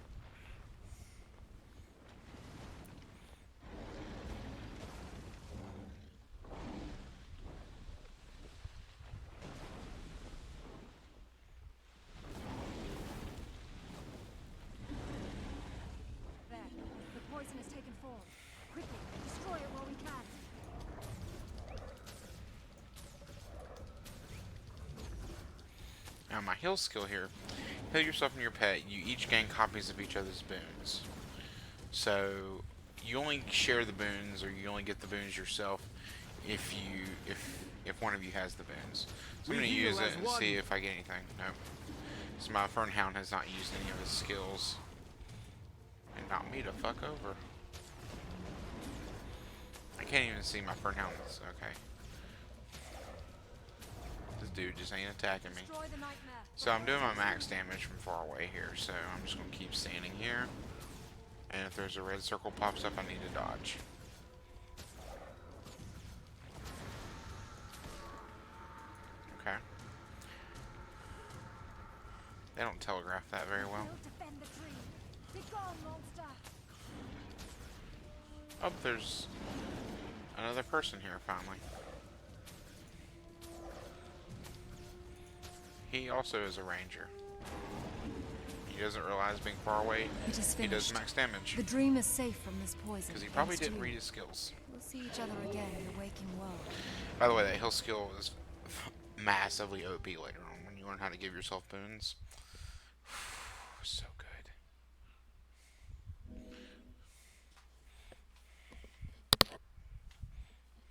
There. The poison has taken form. Quickly, destroy it while we can. Now my heal skill here. Heal yourself and your pet. You each gain copies of each other's boons. So you only share the boons, or you only get the boons yourself if one of you has the boons. So I'm We gonna heal use it as and one. see if I get anything. Nope. So my Fern Hound has not used any of his skills. And knocked me to fuck over. I can't even see my Fern Hounds. Okay. This dude just ain't attacking me. Destroy the nightmare. So I'm doing my max damage from far away here, so I'm just going to keep standing here. And if there's a red circle pops up, I need to dodge. Okay. They don't telegraph that very well. Defend the tree. Be gone, monster. Oh, there's another person here finally. He also is a ranger. He doesn't realize being far away, It is he does finished. max damage. The dream is safe from this poison. Because he probably thanks to didn't you. read his skills. We'll see each other again in the waking world. By the way, that heal skill is massively OP later on when you learn how to give yourself boons. So good.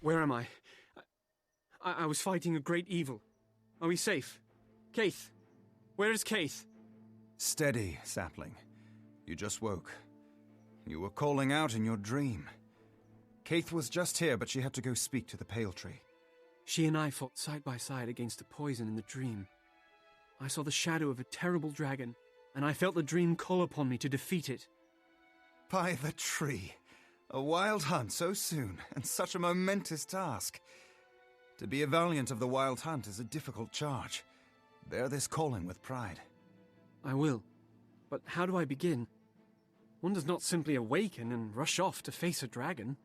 Where am I? I was fighting a great evil. Are we safe? Kaith! Where is Kaith? Steady, Sapling. You just woke. You were calling out in your dream. Kaith was just here, but she had to go speak to the Pale Tree. She and I fought side by side against the poison in the dream. I saw the shadow of a terrible dragon, and I felt the dream call upon me to defeat it. By the tree. A wild hunt so soon, and such a momentous task. To be a valiant of the wild hunt is a difficult charge. Bear this calling with pride. I will. But how do I begin? One does not simply awaken and rush off to face a dragon.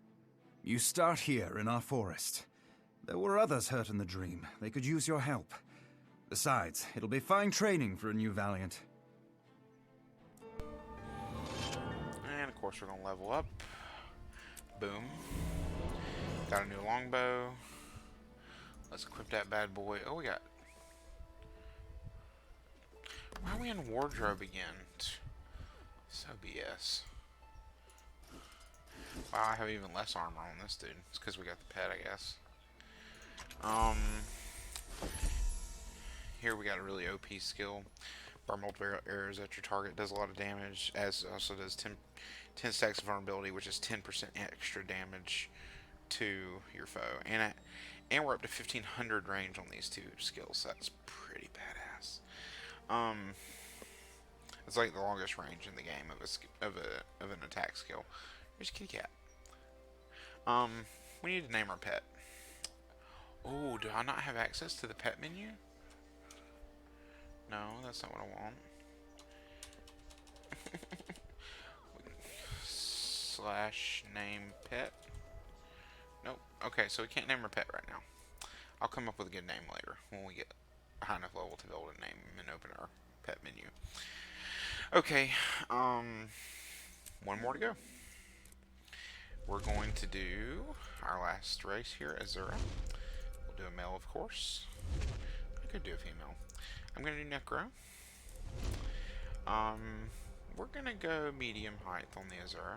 You start here in our forest. There were others hurt in the dream. They could use your help. Besides, it'll be fine training for a new Valiant. And of course we're gonna level up. Boom. Got a new longbow. Let's equip that bad boy. Oh, we got... Why are we in wardrobe again? So BS. Wow, I have even less armor on this dude. It's because we got the pet, I guess. Here we got a really OP skill. Burn multiple arrows at your target. Does a lot of damage. As also does 10 stacks of vulnerability, which is 10% extra damage to your foe. And we're up to 1500 range on these two skills. That's pretty badass. It's like the longest range in the game of an attack skill. Here's Kitty Cat. We need to name our pet. Oh, do I not have access to the pet menu? No, that's not what I want. Slash name pet. Nope. Okay, so we can't name our pet right now. I'll come up with a good name later when we get high enough level to be able to name and open our pet menu. Okay, one more to go. We're going to do our last race here, Azura. We'll do a male, of course. I could do a female. I'm going to do Necro. We're going to go medium height on the Azura.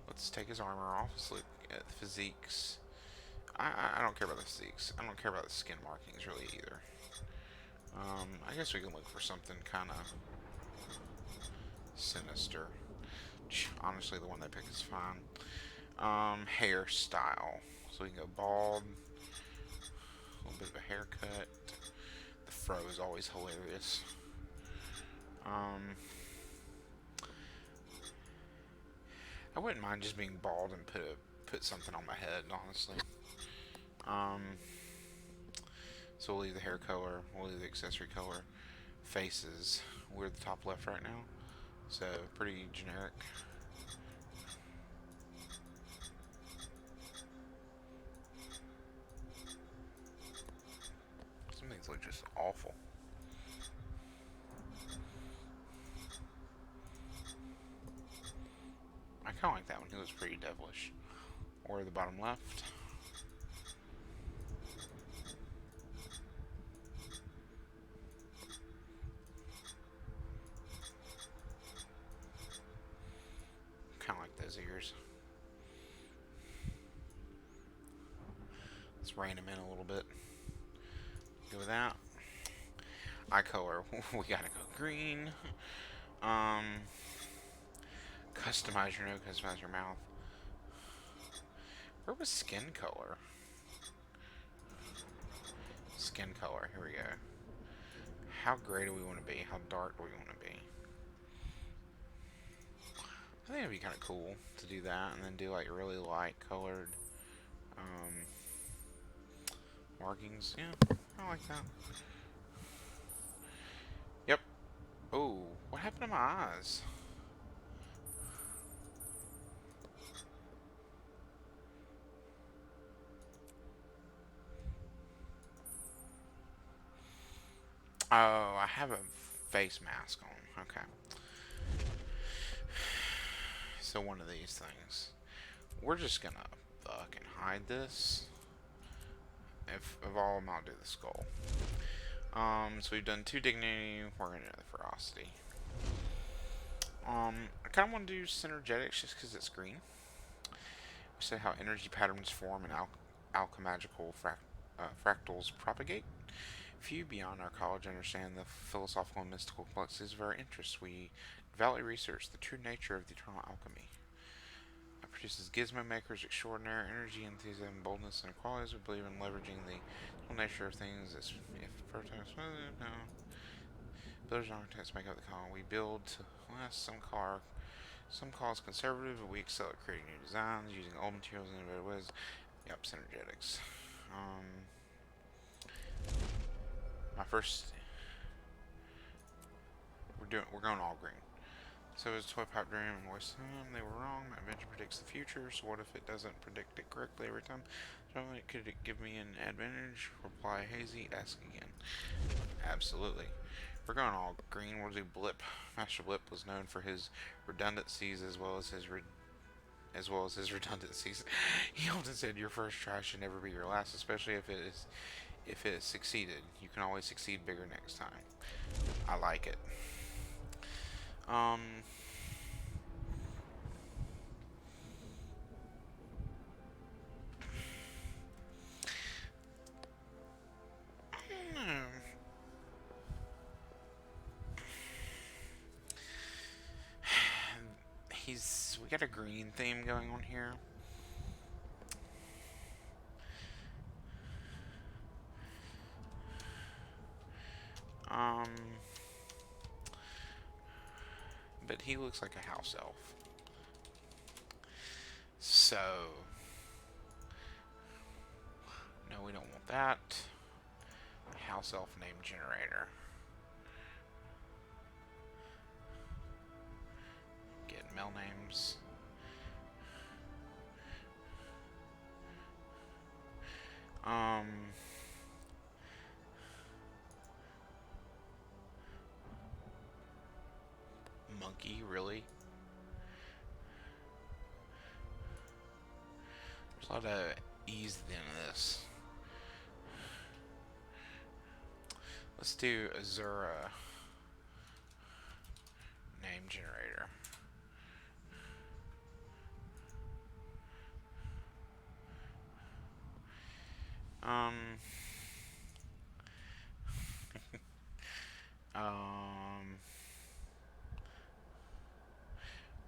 Let's take his armor off. Let's look at the physiques. I don't care about the physiques. I don't care about the skin markings really either. I guess we can look for something kind of sinister. Honestly, the one they pick is fine. Hairstyle. So we can go bald. A little bit of a haircut. The fro is always hilarious. I wouldn't mind just being bald and put something on my head, honestly. So we'll leave the hair color, we'll leave the accessory color. Faces, we're at the top left right now, so pretty generic. Some things look just awful. I kind of like that one, he was pretty devilish. Or the bottom left. Kind of like those ears. Let's rein them in a little bit. Go with that. Eye color, we gotta go green. Customize your nose, customize your mouth. Where was skin color? Skin color, here we go. How gray do we want to be? How dark do we want to be? I think it'd be kind of cool to do that and then do like really light colored markings. Yeah, I like that. Yep. Oh, what happened to my eyes? Oh, I have a face mask on. Okay. So one of these things. We're just gonna fucking hide this. If of all of them, I'll do the skull. So we've done 2 dignity. We're gonna do the ferocity. I kind of want to do synergetics just because it's green. We say how energy patterns form and alchemagical fractals propagate. Few beyond our college understand the philosophical and mystical complexities of our interests. We devoutly research the true nature of the eternal alchemy. It produces gizmo makers, extraordinary energy, enthusiasm, boldness, and qualities. We believe in leveraging the eternal nature of things as if prototypes. No. Builders and architects make up the column. We build to last. Some call us conservative, but we excel at creating new designs using old materials in innovative ways. Yep, synergetics. My first, we're going all green. So is toy pipe dream and waste time. They were wrong. My invention predicts the future, so what if it doesn't predict it correctly every time? So could it give me an advantage? Reply hazy, ask again. Absolutely. We're going all green. We'll do Blip. Master Blip was known for his redundancies as well as his redundancies. He often said your first try should never be your last, especially if it succeeded. You can always succeed bigger next time. I like it. We got a green theme going on here. But he looks like a house elf. So, no, we don't want that. House elf name generator. Get mail names. Monkey, really? There's a lot of ease at the end of this. Let's do Azura name generator.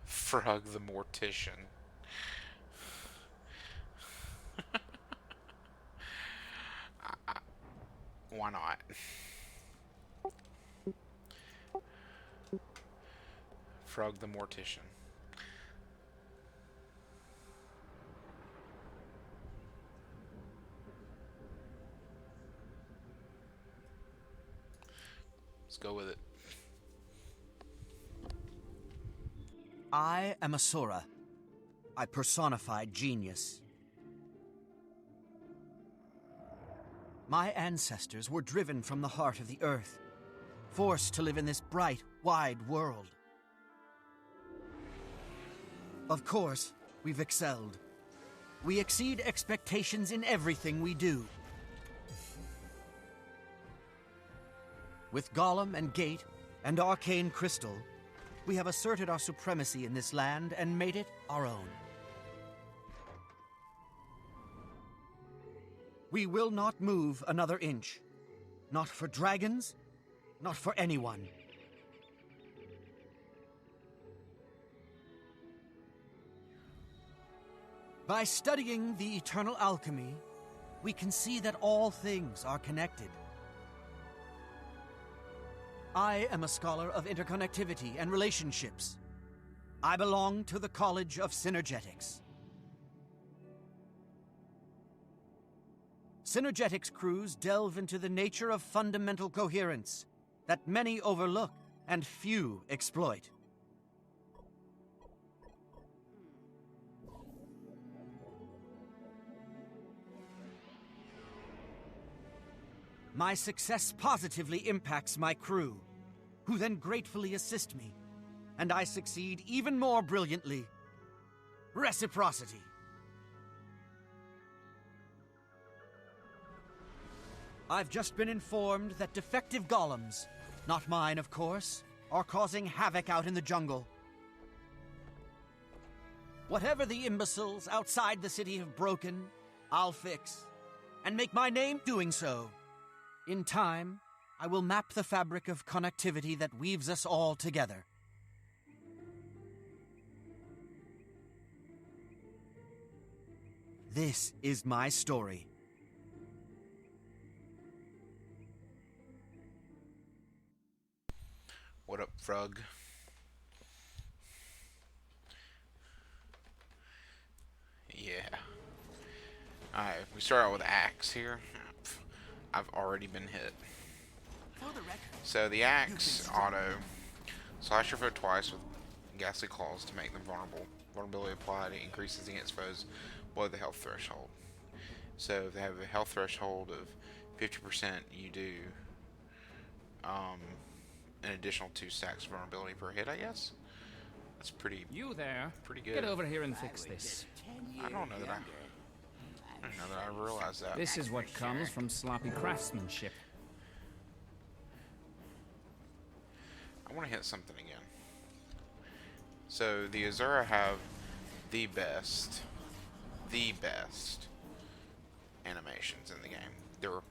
Frog the Mortician. Why not? Frog the Mortician. Let's go with it. I am Asura. I personify genius. My ancestors were driven from the heart of the earth, forced to live in this bright, wide world. Of course, we've excelled. We exceed expectations in everything we do. With Golem and Gate and Arcane Crystal, we have asserted our supremacy in this land and made it our own. We will not move another inch. Not for dragons, not for anyone. By studying the eternal alchemy, we can see that all things are connected. I am a scholar of interconnectivity and relationships. I belong to the College of Synergetics. Synergetics crews delve into the nature of fundamental coherence that many overlook and few exploit. My success positively impacts my crew, who then gratefully assist me, and I succeed even more brilliantly. Reciprocity. I've just been informed that defective golems, not mine of course, are causing havoc out in the jungle. Whatever the imbeciles outside the city have broken, I'll fix, and make my name doing so. In time, I will map the fabric of connectivity that weaves us all together. This is my story. What up, Frog? Yeah. Alright, we start out with Axe here. I've already been hit. So the Axe auto slash your foot twice with ghastly claws to make them vulnerable. Vulnerability applied, it increases against foes below the health threshold. So if they have a health threshold of 50%, you do an additional 2 stacks of vulnerability per hit, I guess. That's pretty pretty good. Get over here and fix this. I don't know that I realized that. This is what comes from sloppy craftsmanship. I want to hit something again. So the Azura have the best animations in the game.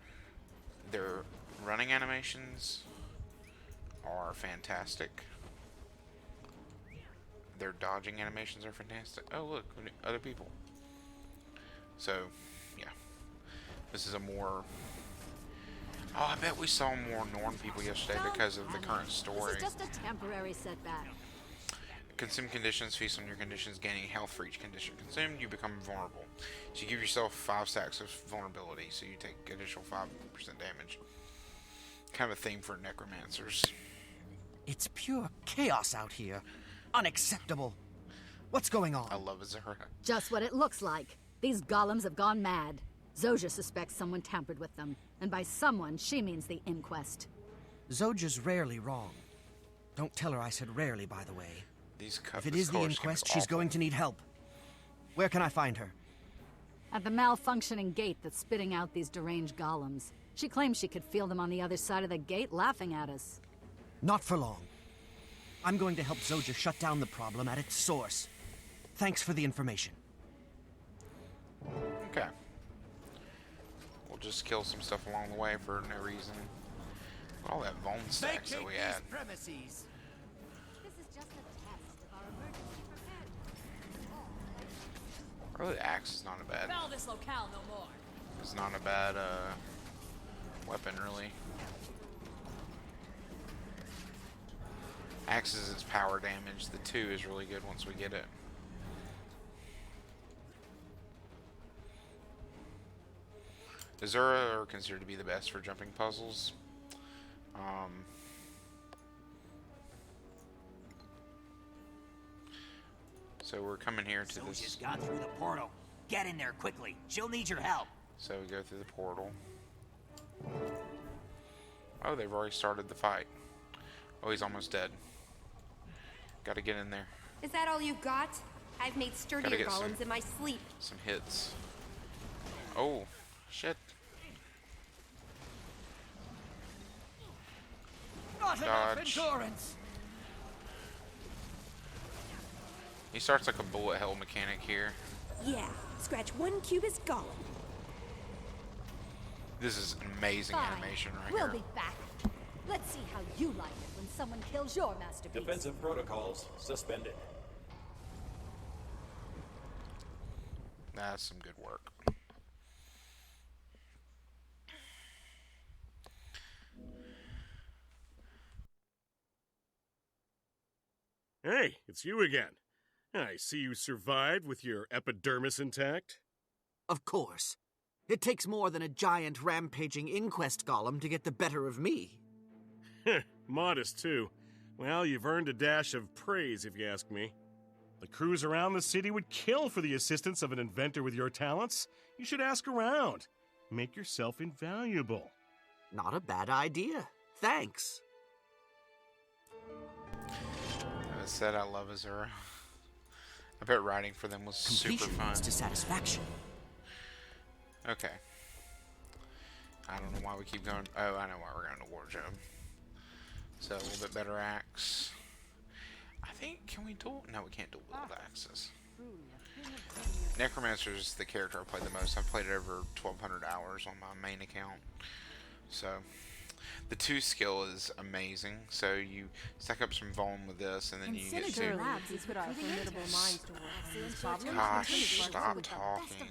Their running animations are fantastic. Their dodging animations are fantastic. Oh look, other people. So, yeah. This is a more... Oh, I bet we saw more Norn people yesterday because of the current story. This is just a temporary setback. Consume conditions, feast on your conditions, gaining health for each condition consumed, you become vulnerable. So you give yourself 5 stacks of vulnerability, so you take additional 5% damage. Kind of a theme for necromancers. It's pure chaos out here. Unacceptable. What's going on? I love Azura. Just what it looks like. These golems have gone mad. Zoja suspects someone tampered with them. And by someone, she means the Inquest. Zoja's rarely wrong. Don't tell her I said rarely, by the way. If it this is the color scheme Inquest, is she's awful. going to need help. Where can I find her? At the malfunctioning gate that's spitting out these deranged golems. She claims she could feel them on the other side of the gate laughing at us. Not for long. I'm going to help Zoja shut down the problem at its source. Thanks for the information. Okay. We'll just kill some stuff along the way for no reason. All that bone stacks that we had. This is just a test of our emergency preparedness. Really, the axe is not a bad. Foul this locale no more. It's not a bad weapon, really. Axe is its power damage. The 2 is really good once we get it. Azura are considered to be the best for jumping puzzles. So we're coming here to this. Zoja's gone through the portal. Get in there quickly. She'll need your help. So we go through the portal. Oh, they've already started the fight. Oh, he's almost dead. Gotta get in there. Is that all you got? I've made sturdier get golems in my sleep. Some hits. Oh, shit. Not enough Dodge. endurance. He starts like a bullet hell mechanic here. Yeah, scratch 1 cubist golem. This is amazing Fine. animation right We'll here. be back. Let's see how you like it when someone kills your masterpiece. Defensive protocols suspended. That's some good work. Hey, it's you again. I see you survived with your epidermis intact. Of course. It takes more than a giant rampaging inquest golem to get the better of me. Modest, too. Well, you've earned a dash of praise, if you ask me. The crews around the city would kill for the assistance of an inventor with your talents. You should ask around. Make yourself invaluable. Not a bad idea. Thanks. As I said, I love Azura. I bet writing for them was super fun. To satisfaction. Okay. I don't know why we keep going. Oh, I know why we're going to wardrobe. So a little bit better axe. I think, can we duel? No, we can't duel with axes. Necromancer is the character I played the most. I've played it over 1,200 hours on my main account. So the 2 skill is amazing. So you stack up some bone with this, and then you get to. Labs is put our formidable minds to work. Gosh, stop talking.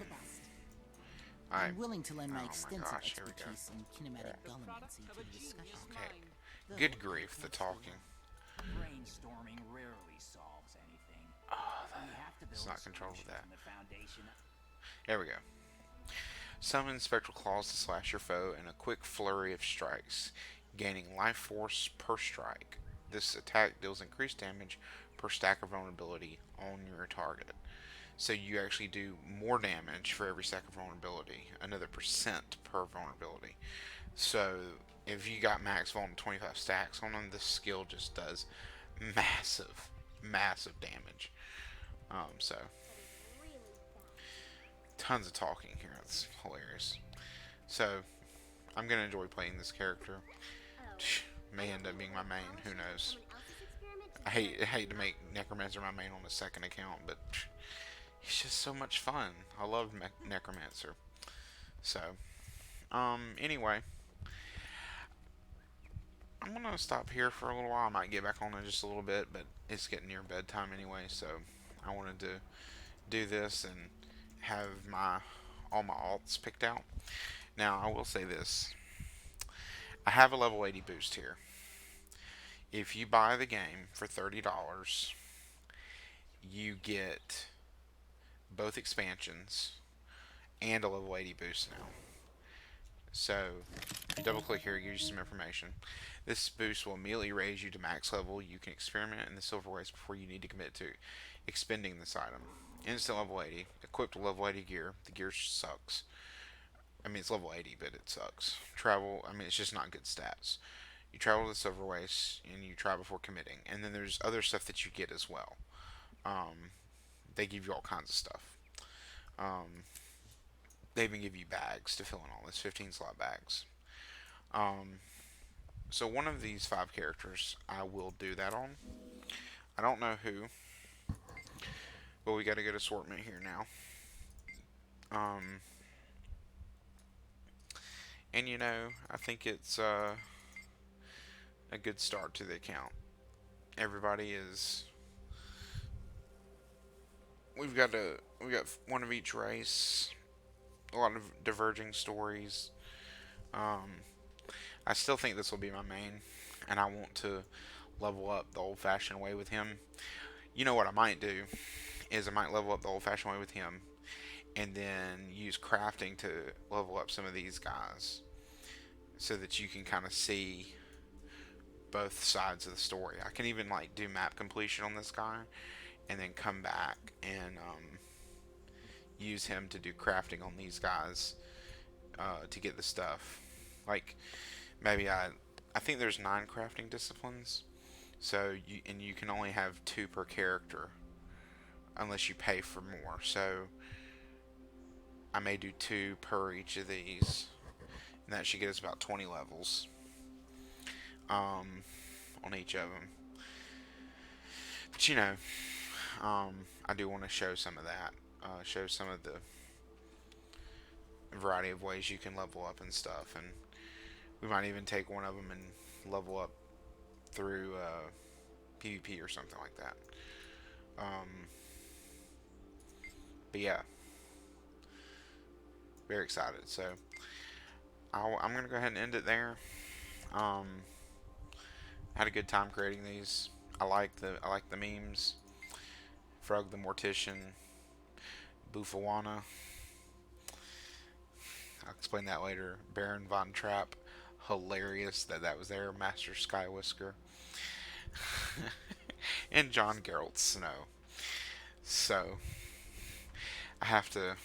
I'm willing to lend my Oh extensive my gosh, here we go. expertise in kinematic golemancy to the discussion. Okay. Good grief, the talking. Brainstorming rarely solves anything. It's not controlled with that. There we go. Summon spectral claws to slash your foe in a quick flurry of strikes, gaining life force per strike. This attack deals increased damage per per stack of vulnerability on your target. So you actually do more damage for every stack of vulnerability, another percent per vulnerability. So if you got max vuln 25 stacks on them, this skill just does massive, massive damage. So tons of talking here. It's hilarious. So I'm gonna enjoy playing this character. May end up being my main. Who knows? I hate to make Necromancer my main on the second account, but he's just so much fun. I love Necromancer. So, anyway, I'm gonna stop here for a little while. I might get back on in just a little bit, but it's getting near bedtime anyway, so I wanted to do this and have all my alts picked out. Now, I will say this. I have a level 80 boost here. If you buy the game for $30, you get both expansions and a level 80 boost now. So, if you double click here, it gives you some information. This boost will immediately raise you to max level. You can experiment in the silverways before you need to commit to expending this item. Instant level 80, equipped with level 80 gear. The gear sucks. I mean, it's level 80, but it sucks. Travel, I mean, it's just not good stats. You travel to the silverways, and you try before committing. And then there's other stuff that you get as well. They give you all kinds of stuff. They even give you bags to fill in all this, 15 slot bags. So one of these 5 characters I will do that on. I don't know who, but we got a good assortment here now. And you know, I think it's a good start to the account. Everybody is. We've got one of each race. A lot of diverging stories. I still think this will be my main, and I want to level up the old-fashioned way with him. You know what I might do is I might level up the old-fashioned way with him, and then use crafting to level up some of these guys, so that you can kind of see both sides of the story. I can even like do map completion on this guy, and then come back and use him to do crafting on these guys to get the stuff. Like maybe I think there's 9 crafting disciplines, so you can only have 2 per character unless you pay for more. So I may do 2 per each of these, and that should get us about 20 levels on each of them. But you know, I do want to show some of that, show some of the variety of ways you can level up and stuff, and we might even take one of them and level up through PvP or something like that. But yeah, very excited. So I'm gonna go ahead and end it there. Had a good time creating these. I like the memes. Frog the Mortician, Buffawana. I'll explain that later. Baron Von Trapp, hilarious that was there. Master Skywhisker, and John Geralt Snow. So I have to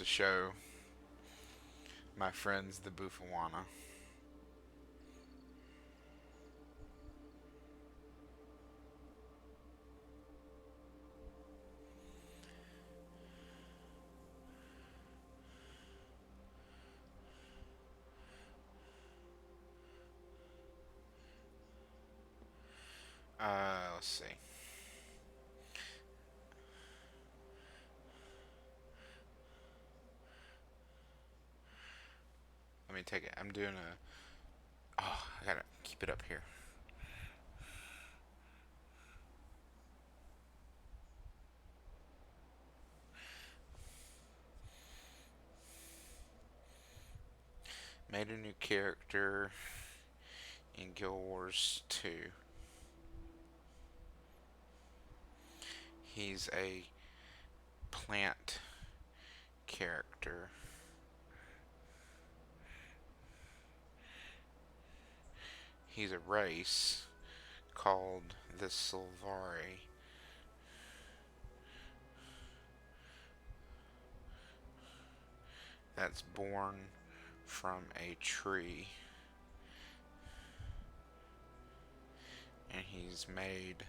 show my friends the Buffawana. Let's see. Let me take it. I'm doing a... Oh, I gotta keep it up here. Made a new character in Guild Wars 2. He's a plant character. He's a race called the Silvari. That's born from a tree. And he's made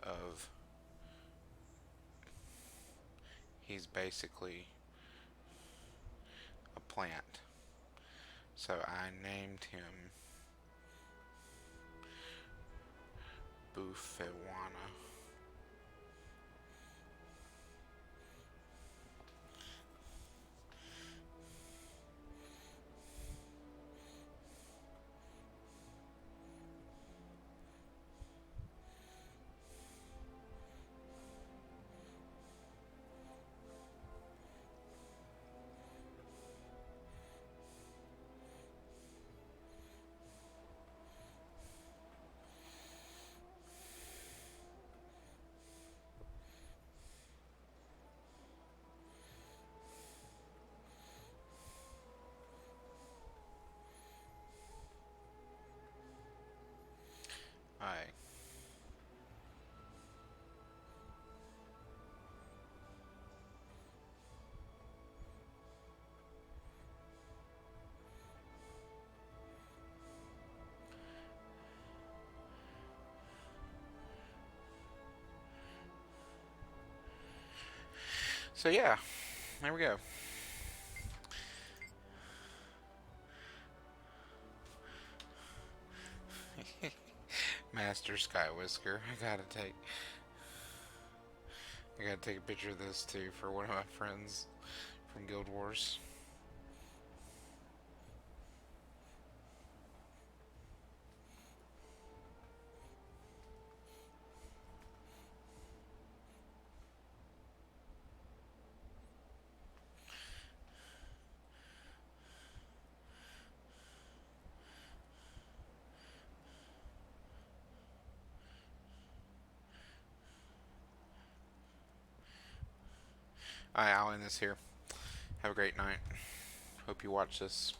of... He's basically a plant. So I named him Bufewana. Alright. So yeah, there we go. Master Skywhisker. I gotta take a picture of this too for one of my friends from Guild Wars. Alright, I'll end this here. Have a great night. Hope you watch this.